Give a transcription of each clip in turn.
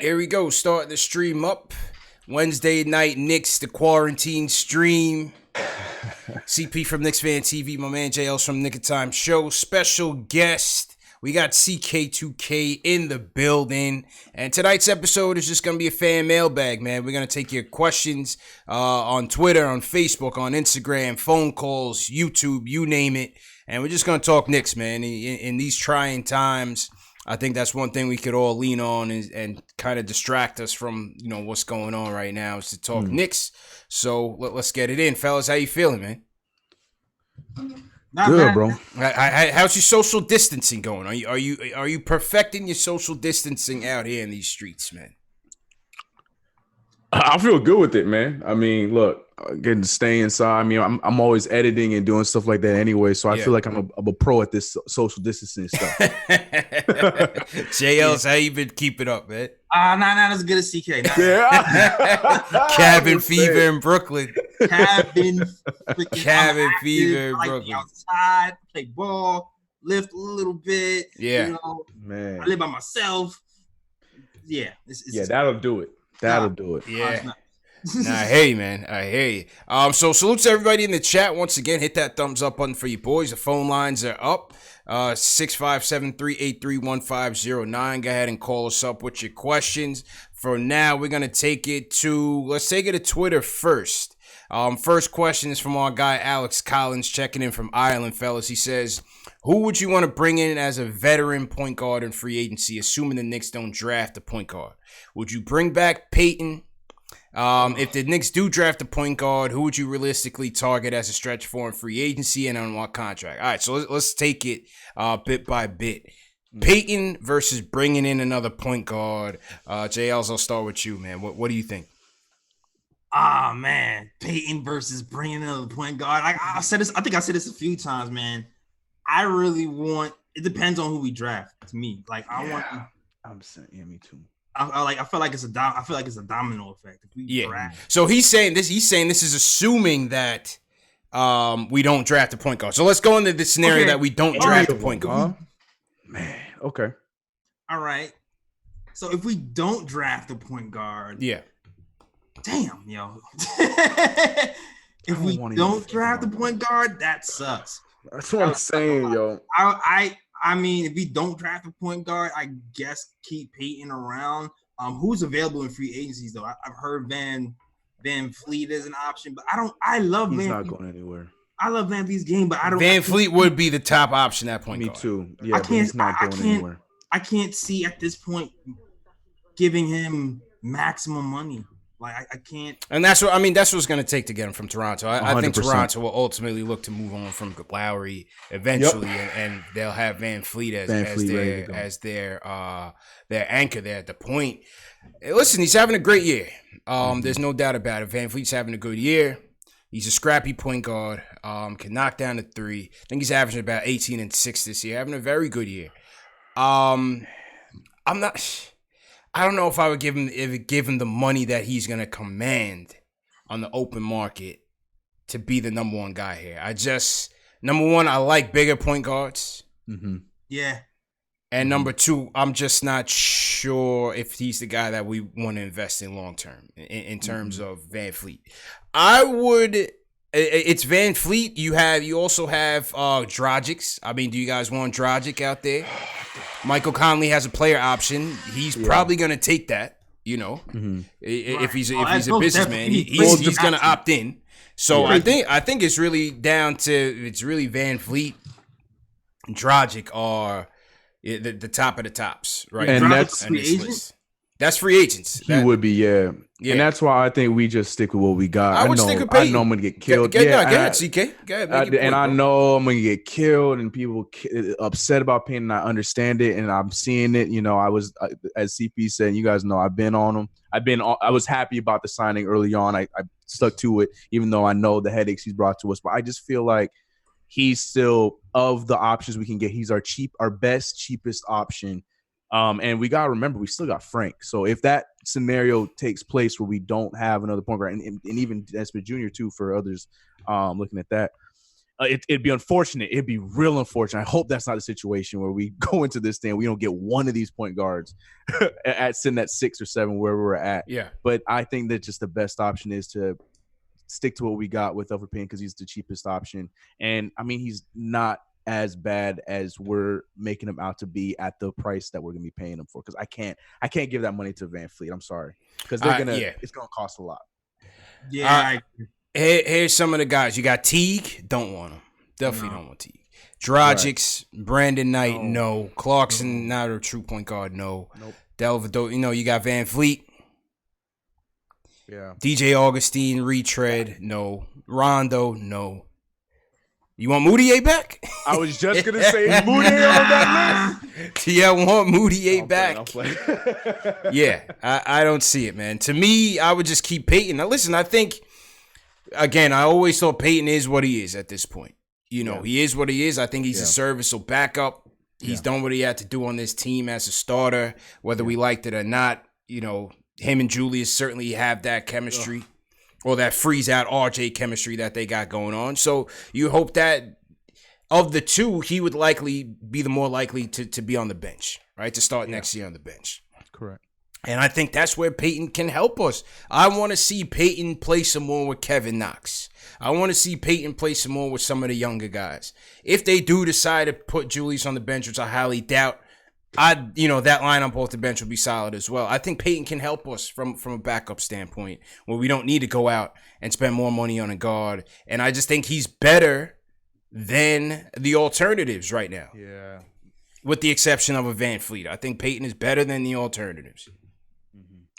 right, here we go. Starting the stream up. Wednesday night, Knicks, the quarantine stream. CP from KnicksFanTV, my man JL's from Nick of Time Show. Special guest, we got CK2K in the building. And tonight's episode is just going to be a fan mailbag, man. We're going to take your questions on Twitter, on Facebook, on Instagram, phone calls, YouTube, you name it. And we're just going to talk Knicks, man. In these trying times, I think that's one thing we could all lean on and kind of distract us from, what's going on right now is to talk Knicks. So let's get it in. Fellas, how you feeling, man? Not good, bad, bro. How's your social distancing going? Are you perfecting your social distancing out here in these streets, man? I feel good with it, man. I mean, look, getting to stay inside. I mean, I'm always editing and doing stuff like that anyway, so I feel like I'm a pro at this social distancing stuff. JL's, how you been keeping up, man? Not as good as CK. Cabin fever in Brooklyn. Cabin fever in Brooklyn. Outside, play ball, lift a little bit. Yeah, man. I live by myself. Yeah, that'll do it. That'll do it. Yeah. Nah, I hear you, man. I hear you. So salute to everybody in the chat. Once again, hit that thumbs up button for you boys. The phone lines are up. 657-383-1509. Go ahead and call us up with your questions. For now, we're gonna take it to Twitter first. First question is from our guy Alex Collins, checking in from Ireland, fellas. He says, who would you want to bring in as a veteran point guard in free agency, assuming the Knicks don't draft a point guard? Would you bring back Peyton? If the Knicks do draft a point guard, who would you realistically target as a stretch for in free agency and on what contract? All right, so let's take it bit by bit. Peyton versus bringing in another point guard. JLs, I'll start with you, man. What do you think? Man, Peyton versus bringing in another point guard. I said this. I think I said this a few times, man. I really want. It depends on who we draft. To me, I'm saying, me too. I feel like it's a domino effect. If we draft. So he's saying this is assuming that we don't draft a point guard. So let's go into the scenario that we don't draft a point guard. Man, okay. All right. So if we don't draft a point guard, damn, yo. If we don't draft a point guard, that sucks. That's what I'm saying, yo. I mean, if we don't draft a point guard, I guess keep Peyton around. Who's available in free agencies though? I've heard Van Fleet is an option, but I love He's Van. Not going anywhere. I love Van Fleet's game, but I don't. Van Fleet would be the top option at point guard. Me too. Yeah, he's not going anywhere. I can't see at this point giving him maximum money. Like I can't, and that's what's going to take to get him from Toronto. I think Toronto will ultimately look to move on from Lowry eventually, and they'll have Van Fleet as their anchor there at the point. Hey, listen, he's having a great year. There's no doubt about it. Van Fleet's having a good year. He's a scrappy point guard. Can knock down the three. I think he's averaging about 18 and 6 this year. Having a very good year. I don't know if I would give him the money that he's going to command on the open market to be the number one guy here. Number one, I like bigger point guards. Mm-hmm. Yeah. And number two, I'm just not sure if he's the guy that we want to invest in long term in terms of Van Fleet. It's Van Fleet. You also have Dragic. I mean, do you guys want Dragic out there? Michael Conley has a player option. He's probably going to take that, if he's a businessman. He's going to opt in. So I think it's really down to Van Fleet, Dragic are the top of the tops, right? And that's free agents. That's free agents. He would be, yeah. And that's why I think we just stick with what we got. I know I'm going to get killed. Go ahead, CK. Go ahead, and I know I'm going to get killed and people upset about Payne, and I understand it, and I'm seeing it. I was, as CP said, you guys know, I've been on him. I was happy about the signing early on. I stuck to it, even though I know the headaches he's brought to us. But I just feel like he's still, of the options we can get, he's our best, cheapest option. And we got to remember, we still got Frank. So if that scenario takes place where we don't have another point guard, and even Desmond Jr. too, for others looking at that, It'd be unfortunate. It'd be real unfortunate. I hope that's not a situation where we go into this thing, we don't get one of these point guards at sitting at 6 or 7 where we're at. Yeah. But I think that just the best option is to stick to what we got with Elfrid Payton because he's the cheapest option. And I mean, he's not as bad as we're making him out to be at the price that we're gonna be paying him for. Because I can't give that money to Van Fleet. I'm sorry, because it's gonna cost a lot. Yeah. Here's some of the guys. You got Teague, don't want him. Definitely don't want Teague. Dragic, Brandon Knight, no. Clarkson, not a true point guard, no. Nope. Delvado, you got Van Fleet. Yeah. DJ Augustine, retread, no. Rondo, no. You want Moutier back? I was just gonna say Moutier on that list. Yeah, I want Moutier back. I'm playing. Yeah, I don't see it, man. To me, I would just keep Payton. Now, listen, I think, again, I always thought Payton is what he is at this point. He is what he is. I think he's a serviceable backup. He's done what he had to do on this team as a starter, whether we liked it or not. Him and Julius certainly have that chemistry or that freeze out RJ chemistry that they got going on. So you hope that of the two, he would likely be the more likely to be on the bench, right? To start next year on the bench. Correct. And I think that's where Payton can help us. I want to see Payton play some more with Kevin Knox. I want to see Payton play some more with some of the younger guys. If they do decide to put Julius on the bench, which I highly doubt, that lineup off the bench will be solid as well. I think Payton can help us from a backup standpoint where we don't need to go out and spend more money on a guard. And I just think he's better than the alternatives right now. Yeah. With the exception of a Van Fleet. I think Payton is better than the alternatives.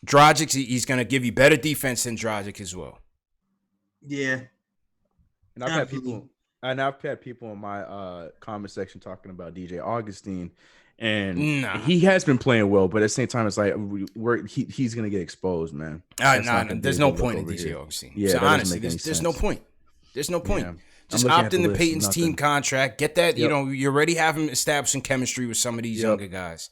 Dragic, he's going to give you better defense than Dragic as well. Yeah. And I've had people in my comment section talking about DJ Augustine, and he has been playing well, but at the same time, it's like he's going to get exposed, man. There's no point in DJ Augustine. Yeah, so honestly, there's no point. There's no point. Yeah. Just opt into Payton's team contract. Get that. You already have him establishing chemistry with some of these younger guys.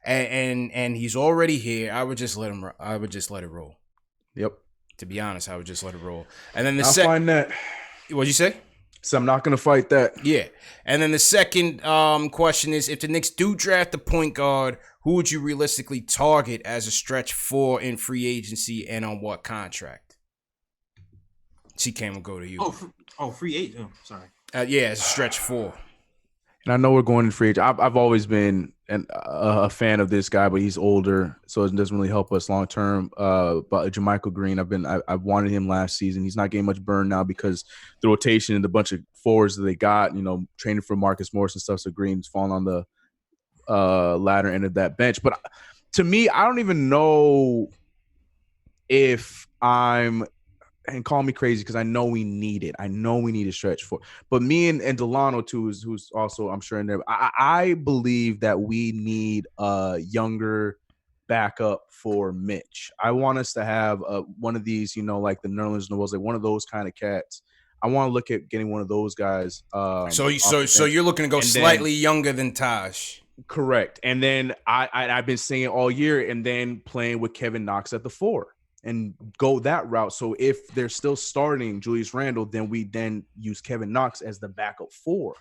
And he's already here. I would just let him. I would just let it roll. Yep. To be honest, I would just let it roll. And then I'll find that. What'd you say? So I'm not going to fight that. Yeah. And then the second question is, if the Knicks do draft a point guard, who would you realistically target as a stretch 4 in free agency, and on what contract? CK will go to you. Free agent. Oh, sorry. Yeah, as a stretch 4. And I know we're going in free agent. I've always been a fan of this guy, but he's older, so it doesn't really help us long term. But Jermichael Green, I've wanted him last season. He's not getting much burn now because the rotation and the bunch of forwards that they got, training for Marcus Morris and stuff. So Green's falling on the latter end of that bench. But to me, I don't even know if I'm. And call me crazy because I know we need it. I know we need a stretch 4. But me and Delano too, who's also I'm sure in there. I believe that we need a younger backup for Mitch. I want us to have one of these, like the Nerlens Noels, like one of those kind of cats. I want to look at getting one of those guys. So you're looking to go slightly younger than Taj. Correct. And then I've been saying it all year, and then playing with Kevin Knox at the 4. And go that route. So if they're still starting Julius Randle, then we use Kevin Knox as the backup 4.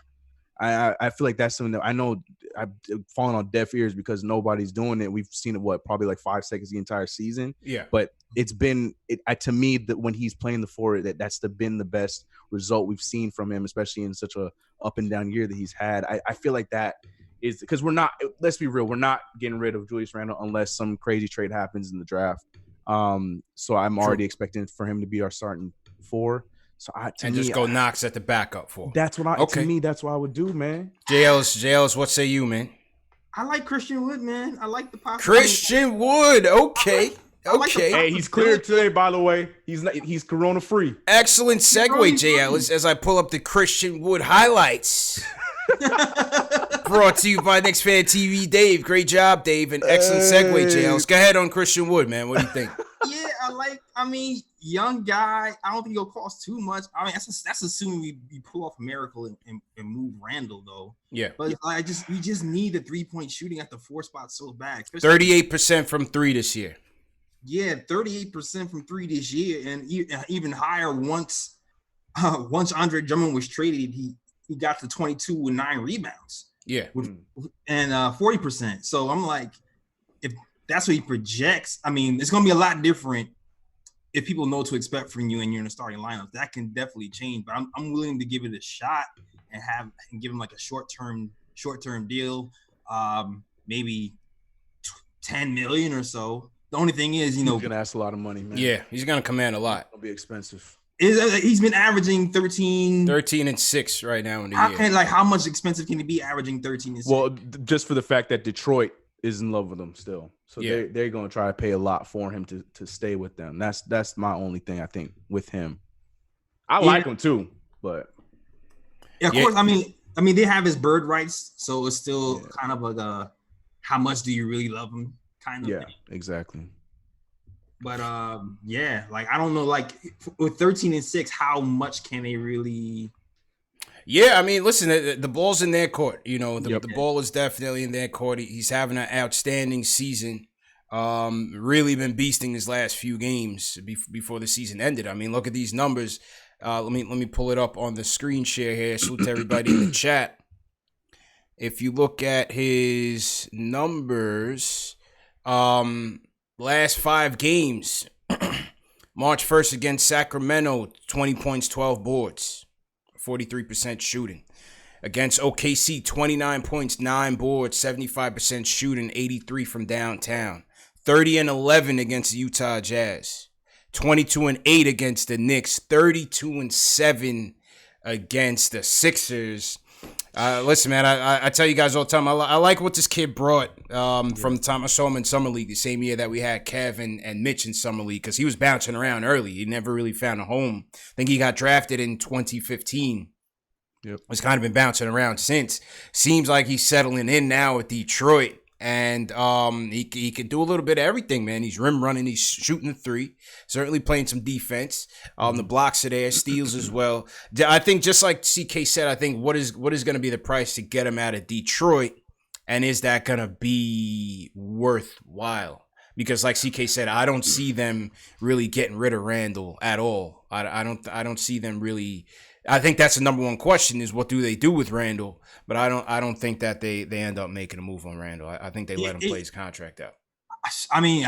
I feel like that's something that I know I've fallen on deaf ears because nobody's doing it. We've seen it probably like 5 seconds the entire season. Yeah. But it's been to me that when he's playing the 4, that's been the best result we've seen from him, especially in such a up and down year that he's had. I feel like that is because we're not. Let's be real. We're not getting rid of Julius Randle unless some crazy trade happens in the draft. So I'm already expecting for him to be our starting 4. So just go Knox at the backup 4. That's what to me, that's what I would do, man. JL's, what say you, man? I like Christian Wood, man. I like the possibility. Christian Wood, okay. Okay. Hey, he's cleared today, by the way. He's corona free. Excellent segue, JL, as I pull up the Christian Wood highlights. Brought to you by KnicksFanTV, Dave. Great job, Dave. An excellent segue, JLs. Go ahead on Christian Wood, man. What do you think? Yeah, young guy. I don't think he'll cost too much. That's assuming we pull off a miracle and move Randall, though. Yeah. But we just need the 3-point shooting at the 4 spot so bad. 38% from 3 this year. Yeah, 38% from 3 this year, and even higher once once Andre Drummond was traded, he got to 22 with 9 rebounds. Yeah. And 40%. So I'm like, if that's what he projects, I mean, it's going to be a lot different if people know what to expect from you and you're in the starting lineup. That can definitely change, but I'm willing to give it a shot and give him like a short-term deal, maybe 10 million or so. The only thing is, he's going to ask a lot of money, man. Yeah, he's going to command a lot. It'll be expensive. He's been averaging 13-6 right now in the year. How much expensive can he be averaging 13-6? Well, just for the fact that Detroit is in love with him still. So they're going to try to pay a lot for him to stay with them. That's my only thing, I think, with him. I like him too, but of course. I mean they have his bird rights, so it's still kind of like a how much do you really love him kind of thing. Exactly. But like I don't know, like with 13-6, how much can they really? Yeah, I mean, listen, the ball's in their court. You know, the ball is definitely in their court. He's having an outstanding season. Really been beasting his last few games before the season ended. I mean, look at these numbers. Let me pull it up on the screen share here. Salute to everybody in the chat. If you look at his numbers, last 5 games, March 1st against Sacramento, 20 points, 12 boards, 43% shooting. Against OKC, 29 points, 9 boards, 75% shooting, 83 from downtown. 30-11 against the Utah Jazz. 22-8 against the Knicks. 32-7 against the Sixers. Listen, man, I tell you guys all the time, I like what this kid brought from the time I saw him in Summer League, the same year that we had Kev and Mitch in Summer League, because he was bouncing around early. He never really found a home. I think he got drafted in 2015. Yep. He's kind of been bouncing around since. Seems like he's settling in now with Detroit. And he can do a little bit of everything, man. He's rim running, he's shooting the 3, certainly playing some defense. The blocks are there, steals as well. I think just like CK said, I think what is going to be the price to get him out of Detroit, and is that going to be worthwhile? Because like CK said, I don't see them really getting rid of Randle at all. I don't see them really. I think that's the number one question is what do they do with Randle? But I don't think that they end up making a move on Randle. I think they let him play his contract out. I mean,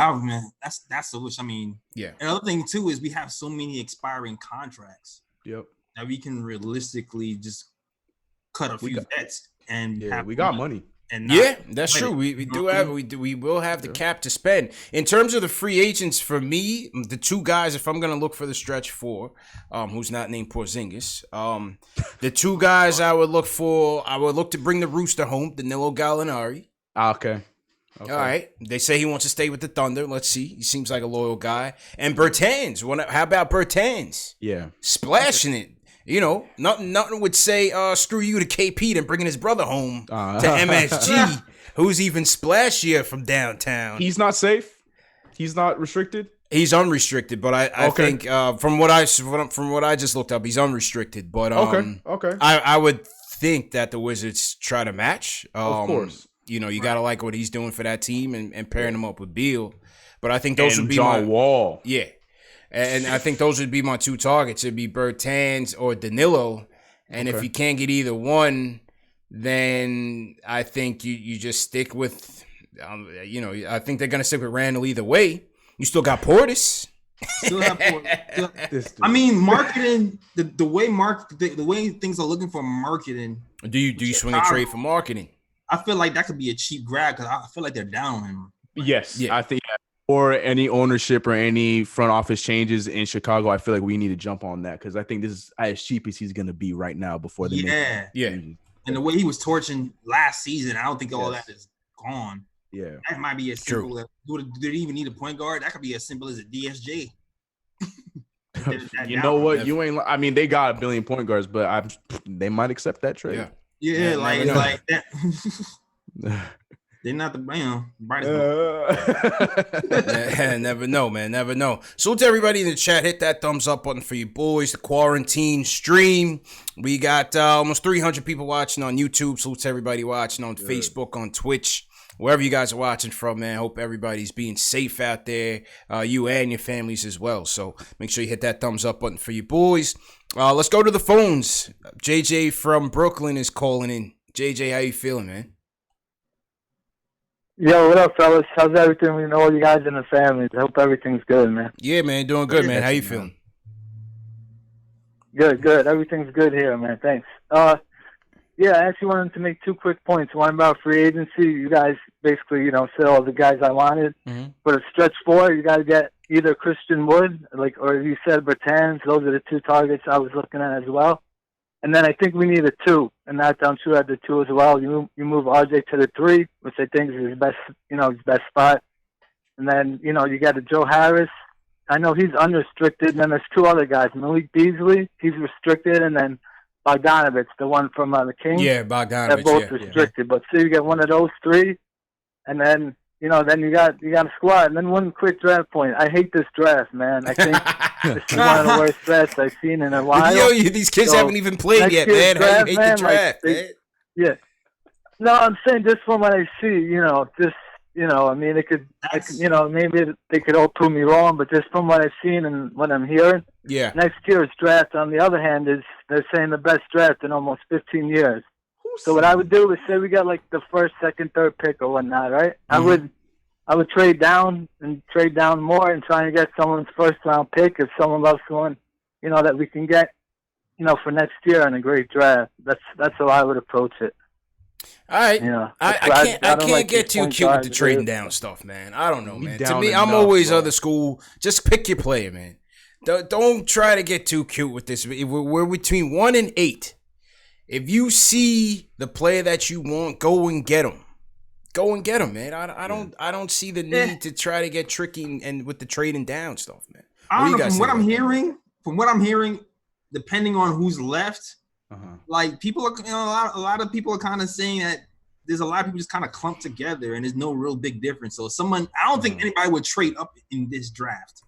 that's the wish. I mean, yeah. Another thing too is we have so many expiring contracts. Yep. That we can realistically just cut a few bets and we got money. And that's true. We will have the cap to spend. In terms of the free agents, for me, the 2 guys, if I'm gonna look for the stretch 4, who's not named Porzingis, the 2 guys I would look to bring the rooster home, Danilo Gallinari. Okay. All right. They say he wants to stay with the Thunder. Let's see. He seems like a loyal guy. And Bertans. How about Bertans? Yeah. Splashing it. You know, nothing would say screw you to KP than bringing his brother home to MSG, who's even splashier from downtown. He's not safe. He's not restricted. He's unrestricted, but I think from what I just looked up, he's unrestricted. But okay. I would think that the Wizards try to match. Of course. You know, you gotta like what he's doing for that team and pairing him up with Beal. But I think those would be John Wall. Yeah. And I think those would be my 2 targets. It'd be Bertans or Danilo. And if you can't get either one, then I think you just stick with, I think they're going to stick with Randle either way. You still got Portis. I mean, marketing, the way things are looking for marketing. Do you swing a trade for marketing? I feel like that could be a cheap grab because I feel like they're down on him. Yes. Yeah. I think or any ownership or any front office changes in Chicago, I feel like we need to jump on that because I think this is as cheap as he's going to be right now before the And the way he was torching last season, I don't think all that is gone. Yeah, that might be as simple as do they even need a point guard? That could be as simple as a DSJ. You know what? You ain't. I mean, they got 1 billion point guards, but they might accept that trade. Yeah, like that. They're not the brightest. Never know, man. Never know. So to everybody in the chat, hit that thumbs up button for you boys. The quarantine stream. We got almost 300 people watching on YouTube. So to everybody watching on Facebook, on Twitch. wherever you guys are watching from, man. Hope everybody's being safe out there, you and your families as well. So make sure you hit that thumbs up button for you boys. Let's go to the phones. JJ from Brooklyn is calling in. JJ, how you feeling, man? Yo, what up, fellas? How's everything? We know all you guys in the family. I hope everything's good, man. Yeah, man, doing good, man. How you feeling? Good. Everything's good here, man. Thanks. Yeah, I actually wanted to make 2 quick points. One about free agency. You guys basically, said all the guys I wanted. Mm-hmm. For the stretch 4, you got to get either Christian Wood, or you said Bertans. Those are the 2 targets I was looking at as well. And then I think we need a 2, and that I'm sure at the 2 as well. You move RJ to the 3, which I think is his best spot. And then, you got a Joe Harris. I know he's unrestricted. And then there's 2 other guys. Malik Beasley, he's restricted. And then Bogdanovich, the one from the Kings. Yeah, Bogdanovich. They're both restricted. Yeah. But so you get one of those 3, and then, then you got a squad. And then one quick draft point. I hate this draft, man. I think this is one of the worst drafts I've seen in a while. Yo, these kids haven't even played yet, man. How you hate the draft, man? Yeah. No, I'm saying just from what I see, I mean, maybe they could all prove me wrong, but just from what I've seen and what I'm hearing, next year's draft, on the other hand, they're saying the best draft in almost 15 years. So what I would do is say we got like the 1st, 2nd, 3rd pick or whatnot, right? Mm-hmm. I would trade down more and try and get someone's 1st round pick if someone loves someone, that we can get, for next year in a great draft. That's how I would approach it. All right. I can't get too cute with the trading down stuff, man. I don't know, man. To me, I'm always other school. Just pick your player, man. Don't try to get too cute with this. We're between 1 and 8. If you see the player that you want, go and get him. Go and get him, man. I don't see the need to try to get tricky and with the trading down stuff, man. I don't know. From what I'm hearing, depending on who's left, like people are, a lot of people are kind of saying that there's a lot of people just kind of clumped together and there's no real big difference. So I don't think anybody would trade up in this draft.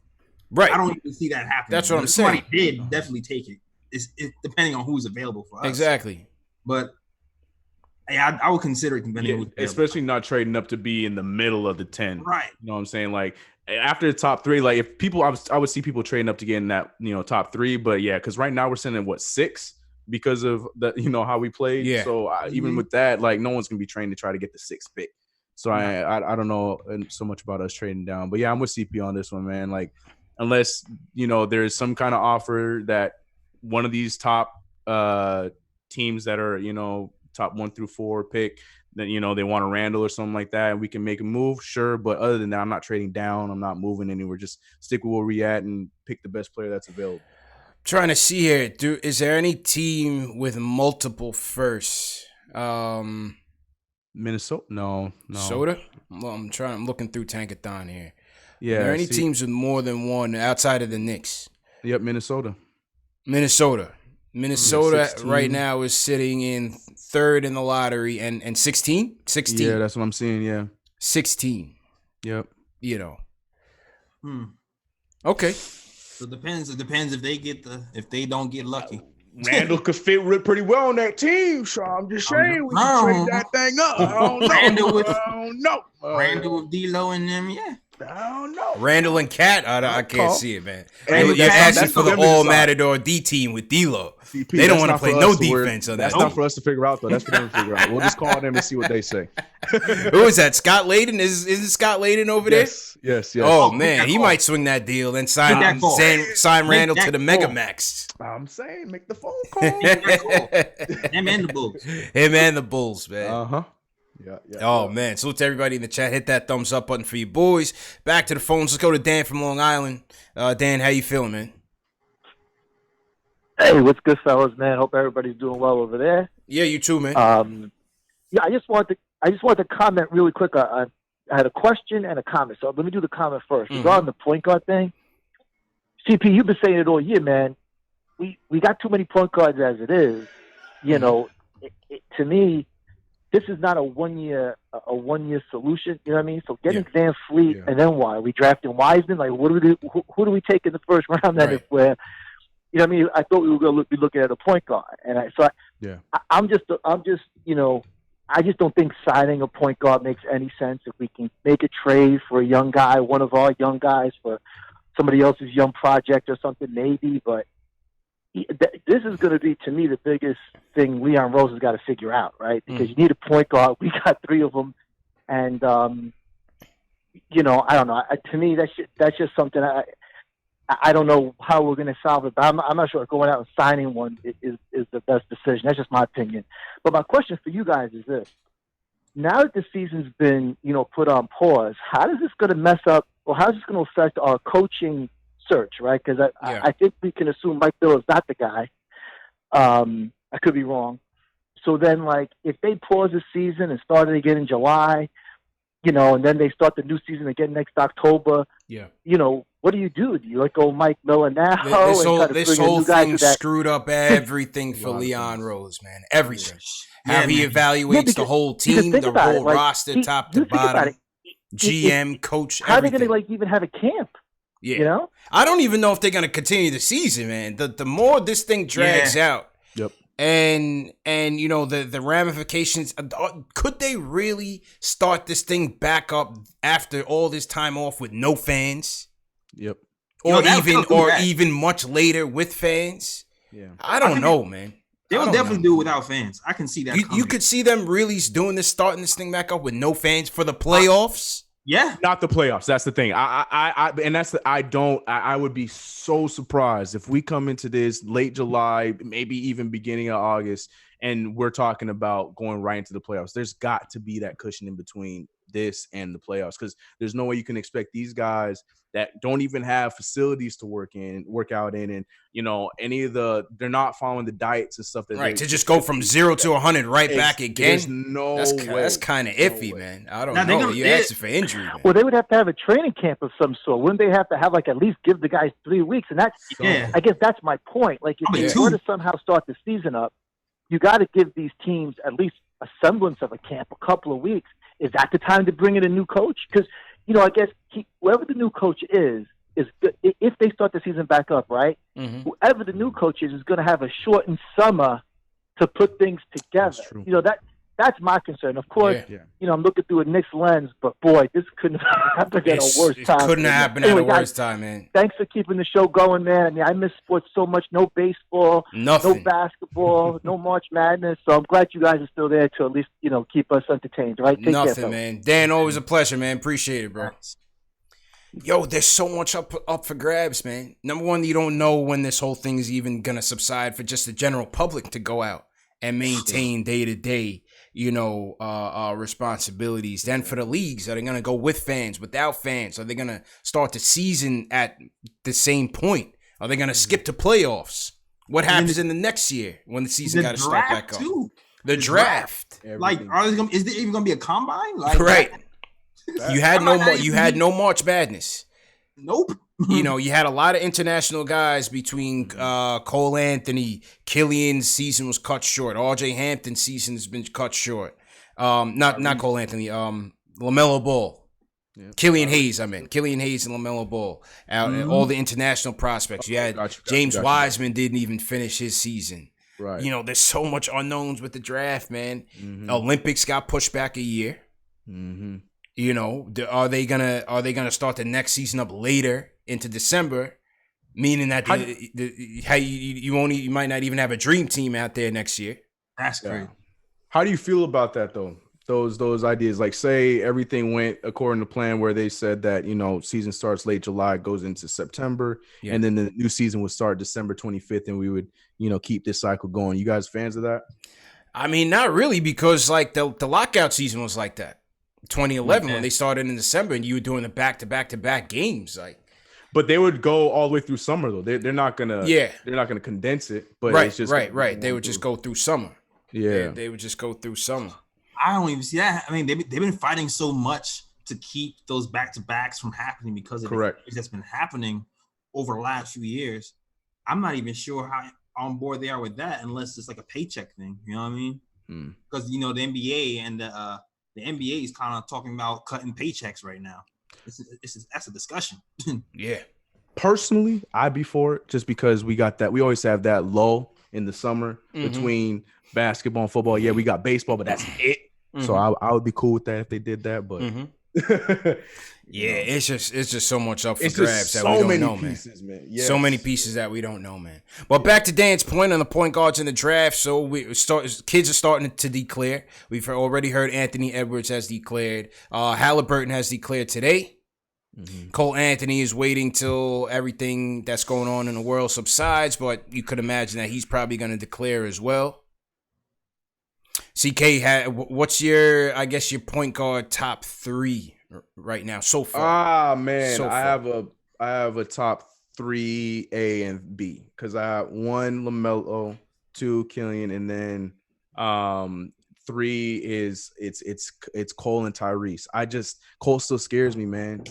Right. I don't even see that happening. That's what I'm saying. Somebody did definitely take it. It's depending on who's available for us. Exactly. But I would consider it depending especially not trading up to be in the middle of the 10. Right. You know what I'm saying? Like after the top 3, like if people, I would see people trading up to get in that, top 3. But yeah, because right now we're sitting at 6 because of the, how we played. Yeah. So even with that, like no one's gonna be trained to try to get the 6th pick. So I don't know so much about us trading down. But yeah, I'm with CP on this one, man. Like unless there's some kind of offer that one of these top teams that are top 1 through 4 pick, then they want a Randle or something like that, and we can make a move, sure. But other than that, I'm not trading down. I'm not moving anywhere. Just stick with where we at and pick the best player that's available. Trying to see here, is there any team with multiple firsts? Minnesota? No. Minnesota? Well, I'm looking through Tankathon here. Yeah. Are there any teams with more than one outside of the Knicks? Yep, Minnesota right now is sitting in 3rd in the lottery and 16? 16. Yeah, that's what I'm seeing, yeah. 16. Yep. Okay. So it depends if they don't get lucky. Randle could fit pretty well on that team, so I'm just saying we can trade that thing up. I don't know. Randle with D-Lo and them, yeah. I don't know. Randle and Cat, I can't see it, man. You're asking for the all Matador D team with D-Lo. They don't want to play no defense on that. That's not for us to figure out, though. That's for them to figure out. We'll just call them and see what they say. Who is that? Scott Layden? Isn't Scott Layden over there? Yes. Oh, man. He might swing that deal, then sign Randle to the Mega Max. I'm saying, make the phone call. Him and the Bulls. Him and the Bulls, man. Uh-huh. Yeah. Oh, man. Salute to everybody in the chat. Hit that thumbs up button for you boys. Back to the phones. Let's go to Dan from Long Island. Dan, how you feeling, man? Hey, what's good, fellas, man? Hope everybody's doing well over there. Yeah, you too, man. I just wanted to comment really quick. I had a question and a comment. So let me do the comment first. Regarding the point guard thing, CP, you've been saying it all year, man. We got too many point guards as it is. To me, this is not a one year solution. You know what I mean? So getting Van Fleet and then why? Are we drafting Wiseman? Like, what do we do? Who do we take in the first round? Then if we're, you know what I mean? I thought we were going to be looking at a point guard, and I'm just I just don't think signing a point guard makes any sense. If we can make a trade for a young guy, one of our young guys, for somebody else's young project or something, maybe. But this is going to be, to me, the biggest thing Leon Rose has got to figure out, right? Because you need a point guard. We got 3 of them. And, you know, I don't know. To me, that's just something I don't know how we're going to solve it, but I'm not sure going out and signing one is the best decision. That's just my opinion. But my question for you guys is this. Now that the season's been, you know, put on pause, how is this going to mess up, or how is this going to affect our coaching search, right? Because I think we can assume Mike Miller's not the guy. I could be wrong. So then, like, if they pause the season and start it again in July, you know, and then they start the new season again next October, you know, what do you do? Do you let go Mike Miller now? This whole thing screwed up everything for Leon Rose, man. Everything. How he evaluates the whole team, the whole roster, top to bottom, GM, coach, how are they going to, like, even have a camp? Yeah. You know? I don't even know if they're going to continue the season, man. The more this thing drags out, and you know, the ramifications, could they really start this thing back up after all this time off with no fans? Or even much later with fans? I don't know, man. They'll definitely do it without fans. I can see that. You could see them really starting this thing back up with no fans for the playoffs. Not the playoffs. That's the thing. I would be so surprised if we come into this late July, maybe even beginning of August, and we're talking about going right into the playoffs. There's got to be that cushion in between this and the playoffs, because there's no way you can expect these guys that don't even have facilities to work out in, and you know, they're not following the diets and stuff to just go from 0 to 100 back again. There's no way. That's kind of iffy, man. I don't know. You're asking for injury, man. Well, they would have to have a training camp of some sort. Wouldn't they have to have, like, at least give the guys 3 weeks? And that's, I guess that's my point. Like, if they were to somehow start the season up, you got to give these teams at least a semblance of a camp, a couple of weeks. Is that the time to bring in a new coach? Because, you know, I guess whoever the new coach is good. If they start the season back up, right? Whoever the new coach is going to have a shortened summer to put things together. You know, that's my concern. Of course, you know, I'm looking through a Knicks lens, but boy, this couldn't have happened at a worse time. It couldn't have happened at a worse time, man. Thanks for keeping the show going, man. I mean, I miss sports so much. No baseball, no basketball, no March Madness. So I'm glad you guys are still there to at least, you know, keep us entertained, right? Take care, man. Dan, always a pleasure, man. Appreciate it, bro. Yo, there's so much up for grabs, man. Number one, you don't know when this whole thing is even going to subside for just the general public to go out and maintain day-to-day, you know, responsibilities. Then for the leagues, are they going to go with fans, without fans? Are they going to start the season at the same point? Are they going to skip to playoffs? What happens in the next year when the season got to start back up? The draft. Like, is there even going to be a combine? Like, right. You had no March Madness. Nope. You know, you had a lot of international guys between Cole Anthony, Killian's season was cut short. RJ Hampton's season has been cut short. Not Cole Anthony. LaMelo Ball. Killian Hayes, Killian Hayes and LaMelo Ball. All the international prospects. You had James Wiseman didn't even finish his season. Right. You know, there's so much unknowns with the draft, man. Olympics got pushed back a year. You know, are they gonna start the next season up later into December, meaning that you might not even have a dream team out there next year? That's great. How do you feel about that though? Those ideas, like say everything went according to plan, where they said that, you know, season starts late July, goes into September, and then the new season would start December 25th, and we would, you know, keep this cycle going. You guys fans of that? I mean, not really, because like the lockout season was like that. 2011 when they started in December and you were doing the back-to-back games, like. But they would go all the way through summer though. They're not gonna condense it. But right, it's just right. They would just go through summer. Yeah, they would just go through summer. I don't even see that. I mean, they've been fighting so much to keep those back-to-backs from happening because of the that's been happening over the last few years. I'm not even sure how on board they are with that, unless it's like a paycheck thing. You know what I mean? Because you know the NBA and the NBA is kind of talking about cutting paychecks right now. That's a discussion. Yeah. Personally, I'd be for it just because we always have that lull in the summer between basketball and football. Yeah, we got baseball, but that's it. So I would be cool with that if they did that. But yeah, it's just so much up for it's grabs just that so we don't many know, pieces, man. Yes. So many pieces that we don't know, man. But back to Dan's point on the point guards in the draft. So kids are starting to declare. We've already heard Anthony Edwards has declared. Halliburton has declared today. Cole Anthony is waiting till everything that's going on in the world subsides, but you could imagine that he's probably going to declare as well. CK, what's your point guard top 3 right now so far? Man, so I have a top 3 A and B because I have 1 LaMelo, 2 Killian, and then 3 is it's Cole and Tyrese. Cole still scares me, man.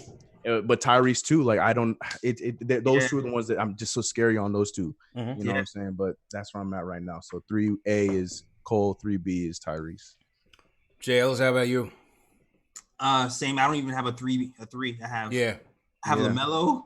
But Tyrese too. Like I don't. Those two are the ones that I'm just so scary on those two. You know what I'm saying? But that's where I'm at right now. So 3A is Cole, 3B is Tyrese. JLs, how about you? Same. I don't even have a three. I have LaMelo,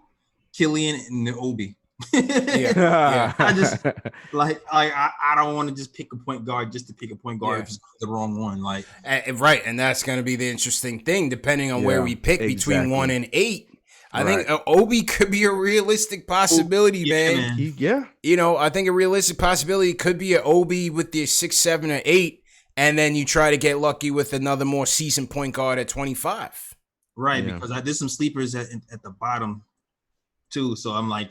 Killian, and Obi. I just I don't want to just pick a point guard just to pick a point guard if it's the wrong one. Right, and that's going to be the interesting thing, depending on where we pick between 1 and 8. I think Obi could be a realistic possibility, man. I think a realistic possibility could be an Obi with the 6, 7, or 8, and then you try to get lucky with another more seasoned point guard at 25. Right, because there's some sleepers at the bottom too. So I'm like.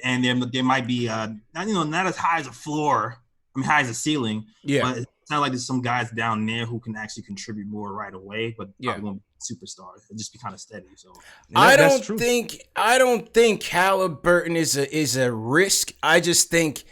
And there might be not as high as a floor. I mean, high as a ceiling. Yeah. But it's not like there's some guys down there who can actually contribute more right away, but probably won't be superstars. It'll just be kind of steady. So I don't think Halliburton is a risk. I just think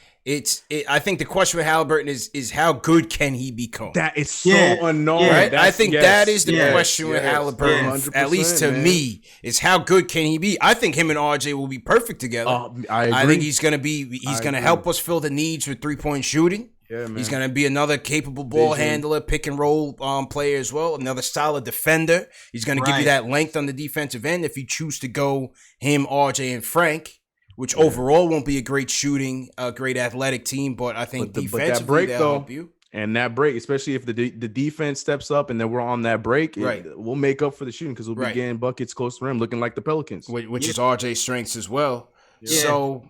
I think the question with Halliburton is how good can he become? That is so unknown. Right? I think that is the question with Halliburton, at least to me, is how good can he be? I think him and RJ will be perfect together. I think he's going to help us fill the needs with 3-point shooting. Yeah, man. He's going to be another capable ball handler, pick and roll player as well, another solid defender. He's going to give you that length on the defensive end if you choose to go him, RJ, and Frank. Which overall won't be a great shooting, a great athletic team, but I think defensively they'll help you. And that break, especially if the defense steps up and then we're on that break, we'll make up for the shooting because we'll be getting buckets close to rim, looking like the Pelicans, which is RJ's strengths as well. Yeah. So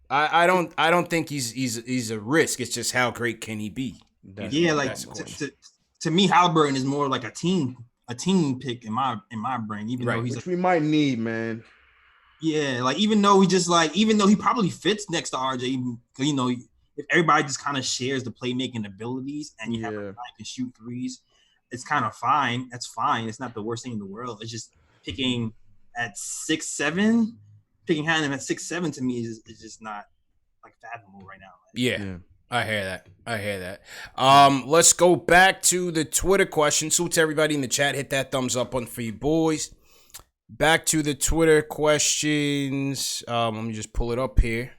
I don't think he's a risk. It's just how great can he be? To me, Halliburton is more like a team pick in my brain, even though which we might need, man. Yeah, even though he probably fits next to RJ, if everybody just kind of shares the playmaking abilities and you have a guy who can shoot threes, it's kind of fine. That's fine. It's not the worst thing in the world. It's just picking at 6'7", picking him at 6'7" to me is just not fathomable right now. Yeah. I hear that. Let's go back to the Twitter question. So to everybody in the chat, hit that thumbs up on for you boys. Back to the Twitter questions. Let me just pull it up here.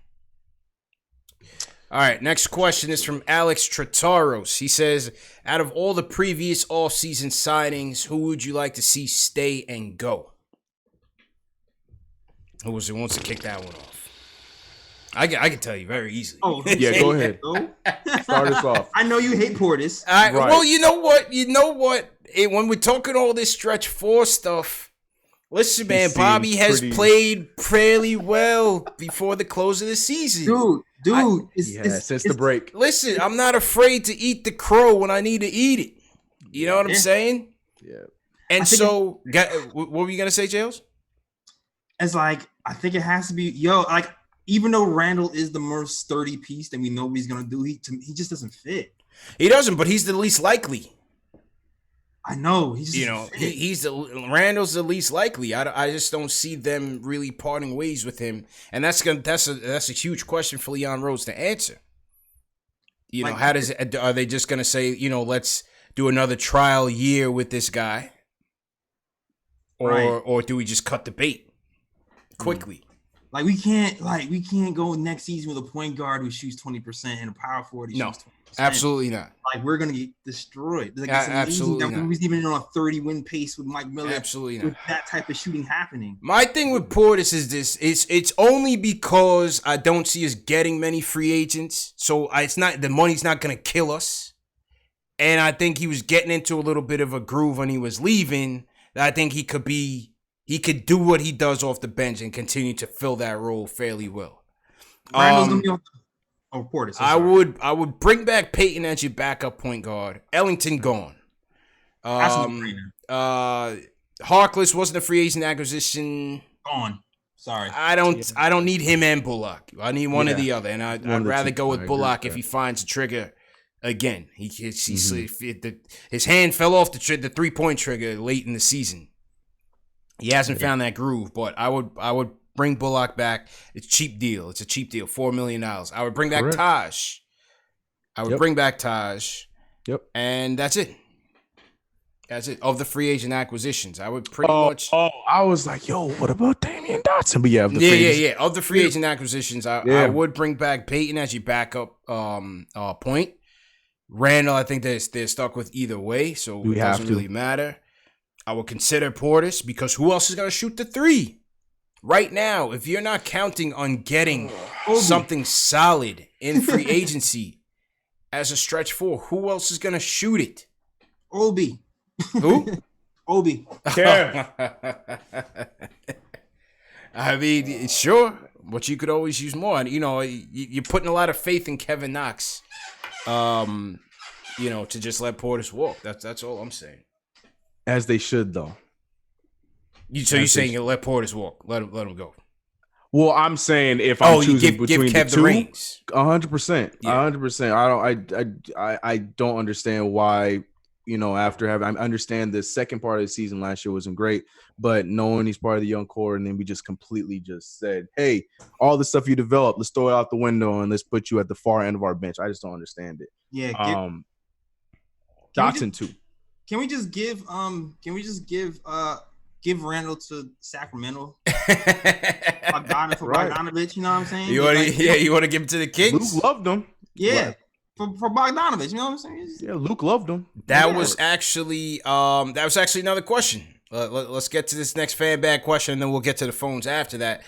All right, next question is from Alex Trataros. He says, out of all the previous offseason signings, who would you like to see stay and go? Who wants to kick that one off? I can tell you very easily. Oh, go ahead. Start us off. I know you hate Portis. Well, you know what? When we're talking all this stretch 4 stuff, listen, man, Bobby has played fairly well before the close of the season. Dude. Since the break. Listen, I'm not afraid to eat the crow when I need to eat it. You know what I'm saying? Yeah. And so, what were you going to say, Jails? It's I think it has to be, even though Randle is the most sturdy piece that we know what he's going to do, he just doesn't fit. He doesn't, but he's the least likely. I know. Randall's the least likely. I just don't see them really parting ways with him, and that's a huge question for Leon Rose to answer. Are they just gonna say, let's do another trial year with this guy, or do we just cut the bait quickly? We can't go next season with a point guard who shoots 20% and a power forward who shoots 20%. Absolutely not. We're gonna get destroyed. Absolutely not. We're even on a 30-win pace with Mike Miller. Absolutely not. With that type of shooting happening. My thing with Portis is this: it's only because I don't see us getting many free agents. So it's not the money's not gonna kill us. And I think he was getting into a little bit of a groove when he was leaving. I think he could do what he does off the bench and continue to fill that role fairly well. Randall's gonna be on Portis. I would bring back Peyton as your backup point guard. Ellington gone. Harkless wasn't a free agent acquisition. Gone. Sorry. I don't need him and Bullock. I need one or the other, and I'd rather go with Bullock if he finds a trigger again. His hand fell off the 3-point trigger late in the season. He hasn't found that groove, but I would bring Bullock back. It's a cheap deal. $4 million. I would bring back Taj. Yep. And that's it. Of the free agent acquisitions, I would pretty much. Oh, I was like, yo, what about Damian Dotson? But Of the free agent acquisitions, I would bring back Peyton as your backup point. Randle, I think they're stuck with either way, so it doesn't really matter. I would consider Portis because who else is going to shoot the three? Right now, if you're not counting on getting something solid in free agency as a stretch four, who else is going to shoot it? Obi. Who? Obi. Yeah. I mean, sure, but you could always use more. And, you're putting a lot of faith in Kevin Knox, to just let Portis walk. That's all I'm saying. As they should, though. You're saying you let Portis walk? Let him go. Well, I'm saying if I'm choosing between Kev the two, 100%, 100%. I don't understand why. After I understand the second part of the season last year wasn't great, but knowing he's part of the young core, and then we just completely just said, hey, all the stuff you developed, let's throw it out the window and let's put you at the far end of our bench. I just don't understand it. Yeah. Dotson too. Can we just give Randall to Sacramento? Bogdanovich, you know what I'm saying? You want to give him to the Kings? Luke loved him. Yeah. For Bogdanovich, you know what I'm saying? Yeah, Luke loved him. That was actually another question. Let's get to this next fan bag question, and then we'll get to the phones after that.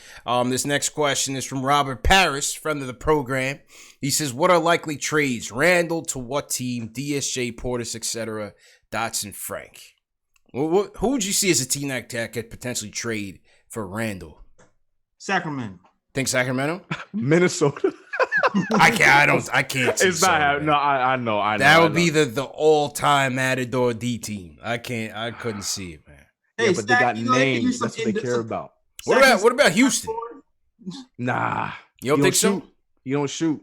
This next question is from Robert Paris, friend of the program. He says, "What are likely trades? Randall to what team? DSJ, Portis, etc. Dotson, Frank. Who would you see as a team that could potentially trade for Randall? Sacramento. Think Sacramento? Minnesota." I can't. It's not happening. No, I know. That would be the all-time Matador D team. I couldn't see it, man. Hey, but they got names. That's what they care about. What about Houston? Nah. You don't think so? You don't shoot.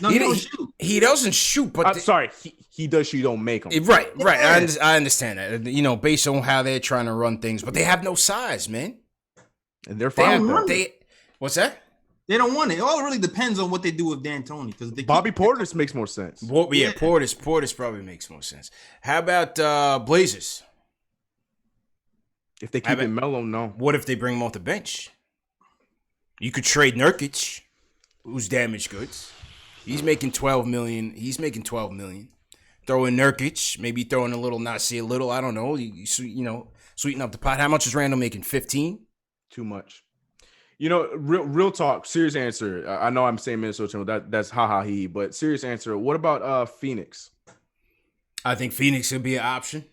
No, he don't shoot. He doesn't shoot, but I'm sorry. He does shoot. You don't make him. Right. I understand that. Based on how they're trying to run things, but they have no size, man. And they're fine with that. What's that? They don't want it. It all really depends on what they do with D'Antoni. Because Bobby Portis makes more sense. Portis probably makes more sense. How about Blazers? If they keep it mellow, no. What if they bring him off the bench? You could trade Nurkic, who's damaged goods. He's making $12 million. Throw in Nurkic, maybe throw in a little, not say a little. I don't know. You sweeten up the pot. How much is Randall making? 15? Too much. Real talk, serious answer. I know I'm saying Minnesota, that's ha he, but serious answer. What about Phoenix? I think Phoenix would be an option.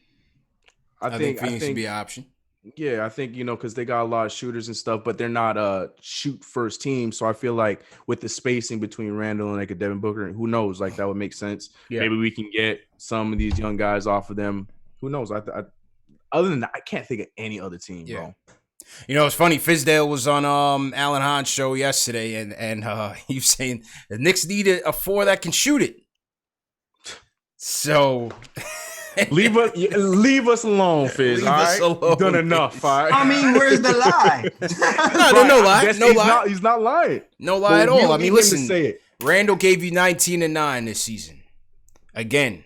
I think Phoenix would be an option. Yeah, I think, because they got a lot of shooters and stuff, but they're not a shoot first team. So I feel like with the spacing between Randall and like a Devin Booker, who knows, like that would make sense. Yeah. Maybe we can get some of these young guys off of them. Who knows? Other than that, I can't think of any other team, bro. It's funny. Fizdale was on Alan Hahn's show yesterday, and he was saying the Knicks need a four that can shoot it. So leave us alone, Fizz. All right, you've done enough. All right? I mean, where's the lie? No lie. No lie. He's not lying. No lie at all. I mean, listen. Randall gave you 19 and 9 this season. Again,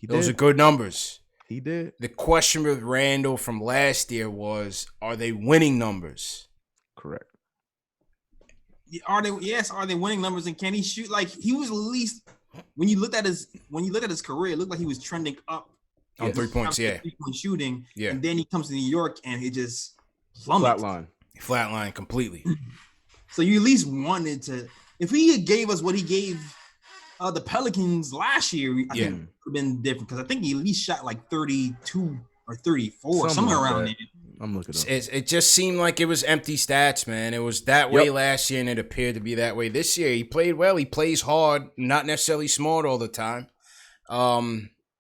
those are good numbers. He did. The question with Randall from last year was, are they winning numbers? Correct. Are they winning numbers, and can he shoot? Like, he was at least, when you looked at his career, it looked like he was trending up on 3 points, 3-point shooting. Yeah. And then he comes to New York and he just plummets. Flatline completely. So you at least wanted to, if he gave us what he gave the Pelicans last year, I think would have been different because I think he at least shot like 32 or 34, somewhere around there. I'm looking up. It just seemed like it was empty stats, man. It was that way last year, and it appeared to be that way this year. He played well. He plays hard, not necessarily smart all the time.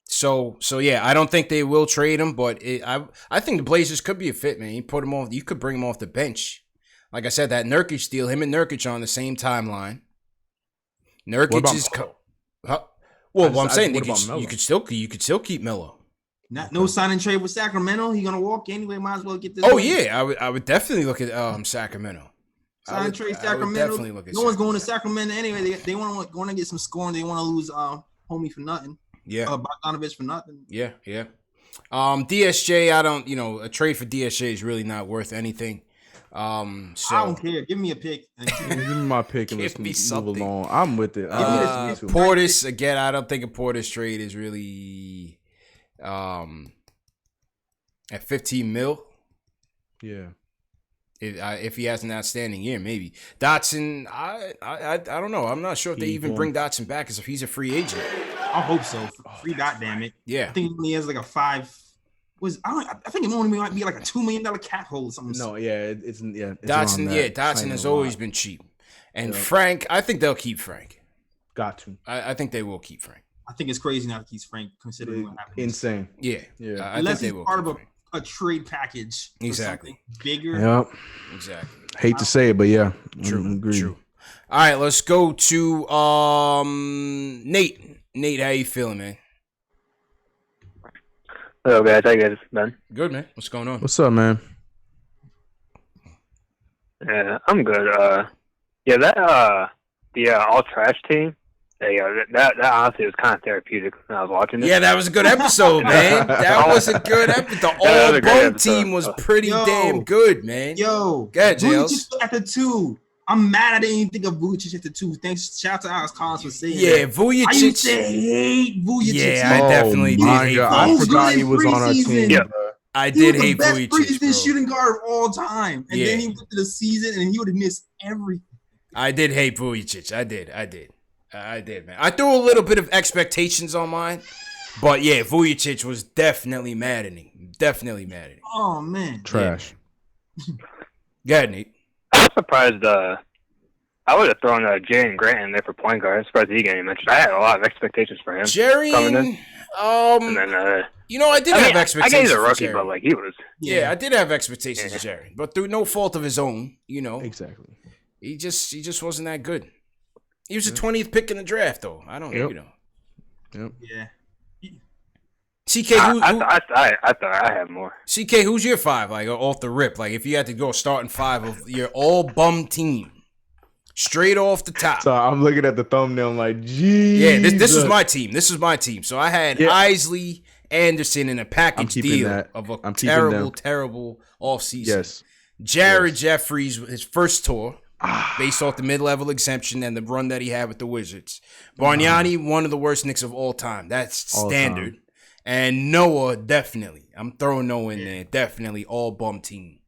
So yeah, I don't think they will trade him, but I think the Blazers could be a fit, man. You put him off. You could bring him off the bench. Like I said, that Nurkic deal, him and Nurkic are on the same timeline. Nurkic is. Well, I'm saying you could still keep Melo. No sign and trade with Sacramento. He gonna walk anyway. Might as well get this. Oh yeah, I would definitely look at Sacramento. Sign and trade Sacramento. Definitely look at no one's going to Sacramento anyway. They want to get some scoring. They want to lose homie for nothing. Yeah, Bogdanovich for nothing. Yeah. DSJ, I don't. A trade for DSJ is really not worth anything. So I don't care. Give me a pick. Give me my pick and let's move along. I'm with it. Portis again. I don't think a Portis trade is really at 15 mil. Yeah. If he has an outstanding year, maybe Dotson. I don't know. I'm not sure if they even bring Dotson back as if he's a free agent. I hope so. Free dot, damn it. Yeah. I think he has like a 5. I think it only might be like a $2 million cap hold or something. No, it's Dotson. Yeah, Dotson has always been cheap, and Frank. I think they'll keep Frank. Got to. I think they will keep Frank. I think it's crazy now to keep Frank considering what happened. Insane. Yeah. Unless he's part of a trade package. Exactly. Bigger. Yep. Exactly. Hate to say it, but yeah. True. All right, let's go to Nate. Nate, how you feeling, man? Hello, guys. How you guys been? Good, man. What's going on? What's up, man? Yeah, I'm good. The all trash team. That honestly was kind of therapeutic when I was watching it. Yeah, that was a good episode, man. That was a good episode. The all bum team was pretty damn good, man. Yo, go ahead, Jails. At the 2. I'm mad I didn't even think of Vujicic at the 2. Thanks. Shout out to Alex Collins for saying that. Vujicic. I used to hate Vujicic. Yeah, I definitely did hate Vujicic. I forgot he was on our team. Yeah. I did hate Vujicic. He was the best shooting guard of all time. And then he went to the season and he would have missed everything. I did hate Vujicic. I did, man. I threw a little bit of expectations on mine. But yeah, Vujicic was definitely maddening. Oh, man. Trash. Go ahead, Nate. I'm surprised. I would have thrown Jaren Grant in there for point guard. I'm surprised he didn't mention. I had a lot of expectations for him. Jerry, coming in. And then, I did have expectations. I gave he's a rookie, but like he was. Yeah, I did have expectations for Jerry, but through no fault of his own. Exactly. He just wasn't that good. He was the 20th pick in the draft, though. I don't know. Yep. Yeah. CK, I thought I had more. CK, who's your 5? Like off the rip, like if you had to go starting 5 of your all bum team, straight off the top. So I'm looking at the thumbnail, I'm like, geez. Yeah, this was my team. So I had Isley, Anderson in a package deal of a terrible offseason. Yes. Jared Jeffries, his first tour, based off the mid-level exemption and the run that he had with the Wizards. Bargnani, one of the worst Knicks of all time. That's standard. And Noah, definitely. I'm throwing Noah in there. Definitely all bum team.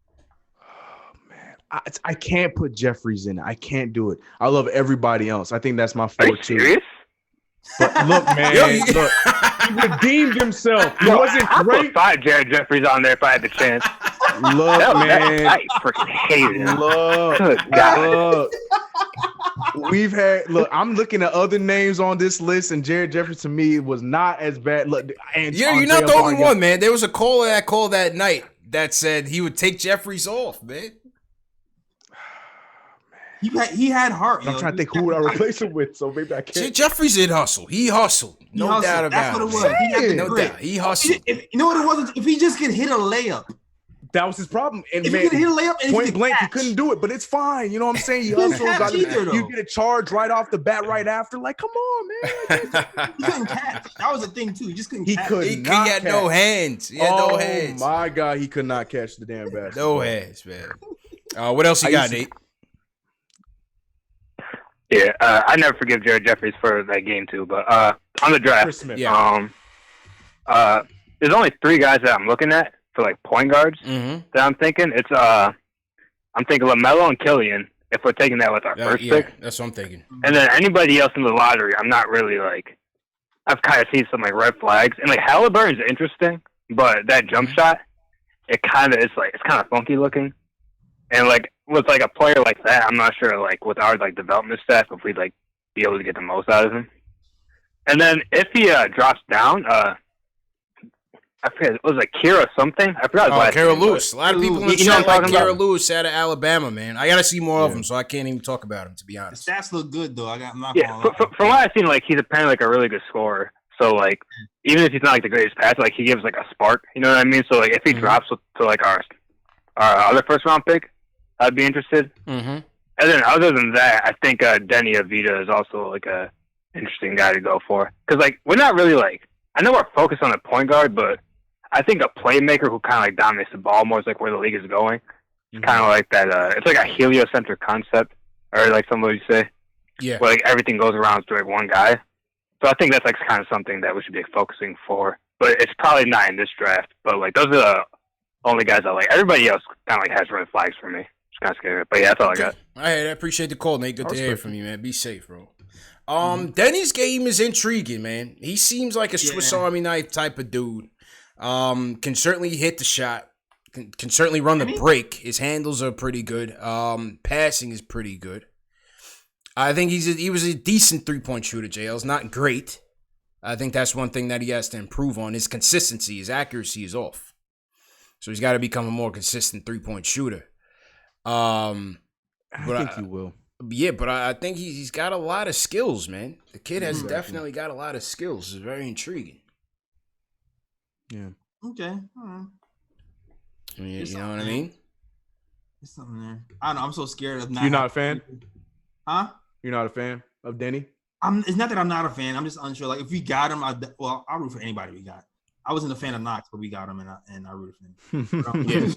Oh, man. I can't put Jeffries in it. I can't do it. I love everybody else. I think that's my 4 too. Are you serious? But look, man. Look, he redeemed himself. He wasn't great. I'd put 5 Jared Jeffries on there if I had the chance. Look, man. I freaking hated him. Look. I'm looking at other names on this list, and Jared Jeffries to me was not as bad. Look, you're not the only one, man. There was a caller that called that night that said he would take Jeffries off, man. He had heart. I'm trying to think who would I replace him with, so maybe I can't. Jeffries did hustle. He hustled. No doubt about it. That's what it was. No doubt. He hustled. You know what it was? If he just could hit a layup. That was his problem. And if he could hit a layup and point blank, he couldn't do it, but it's fine. You know what I'm saying? He hustled. You get a charge right off the bat right after. Like, come on, man. He couldn't catch. That was the thing, too. He just couldn't catch. He had no hands. He had no hands. Oh, my God. He could not catch the damn basketball. No hands, man. What else you got, Nate? Yeah, I never forgive Jared Jeffries for that game, too. But on the draft, there's only 3 guys that I'm looking at for like point guards that I'm thinking. It's I'm thinking LaMelo and Killian, if we're taking that with our first pick. That's what I'm thinking. And then anybody else in the lottery, I'm not really like. I've kind of seen some like red flags, and like Halliburton's interesting, but that jump shot, it kind of is like it's kind of funky looking, and like with like a player like that, I'm not sure like with our like development staff if we'd like be able to get the most out of him. And then if he drops down, I forget it was like Kira something. I forgot. Kira Lewis. A lot of people in the you know chat like talking Kira about? Lewis out of Alabama, man. I gotta see more of him, so I can't even talk about him to be The honest. stats look good though. I'm not Yeah, from what I've seen, like he's apparently like a really good scorer. So like even if he's not like the greatest passer, like he gives like a spark. You know what I mean? So like if he drops to like our other first round pick, I'd be interested. Mm-hmm. And then other than that, I think Denny Avita is also like a interesting guy to go for because like we're not really like I know we're focused on a point guard, but I think a playmaker who kind of like dominates the ball more is like where the league is going. It's kind of like that. It's like a heliocentric concept, or like somebody say, where like everything goes around to like one guy. So I think that's like kind of something that we should be focusing for. But it's probably not in this draft. But like those are the only guys I like. Everybody else kind of like has red flags for me. It's kind of scary. But yeah, that's all I got. All right, I appreciate the call, Nate. Good to hear from you, man. Be safe, bro. Denny's game is intriguing, man. He seems like a Swiss Army knife type of dude. Can certainly hit the shot. Can certainly run the break. His handles are pretty good. Passing is pretty good. I think he was a decent 3-point shooter, JL's not great. I think that's one thing that he has to improve on. His consistency, his accuracy is off. So he's got to become a more consistent 3-point shooter. I think he will. Yeah, but I think he's got a lot of skills, man. The kid has definitely got a lot of skills. It's very intriguing. Yeah. Okay. All right. You know what I mean? There's something there. I don't know. I'm so scared of not. You're not a fan? Huh? You're not a fan of Denny? It's not that I'm not a fan. I'm just unsure. Like if we got him, I'll root for anybody we got. I wasn't a fan of Knox, but we got him, and I rooted for him. Yeah.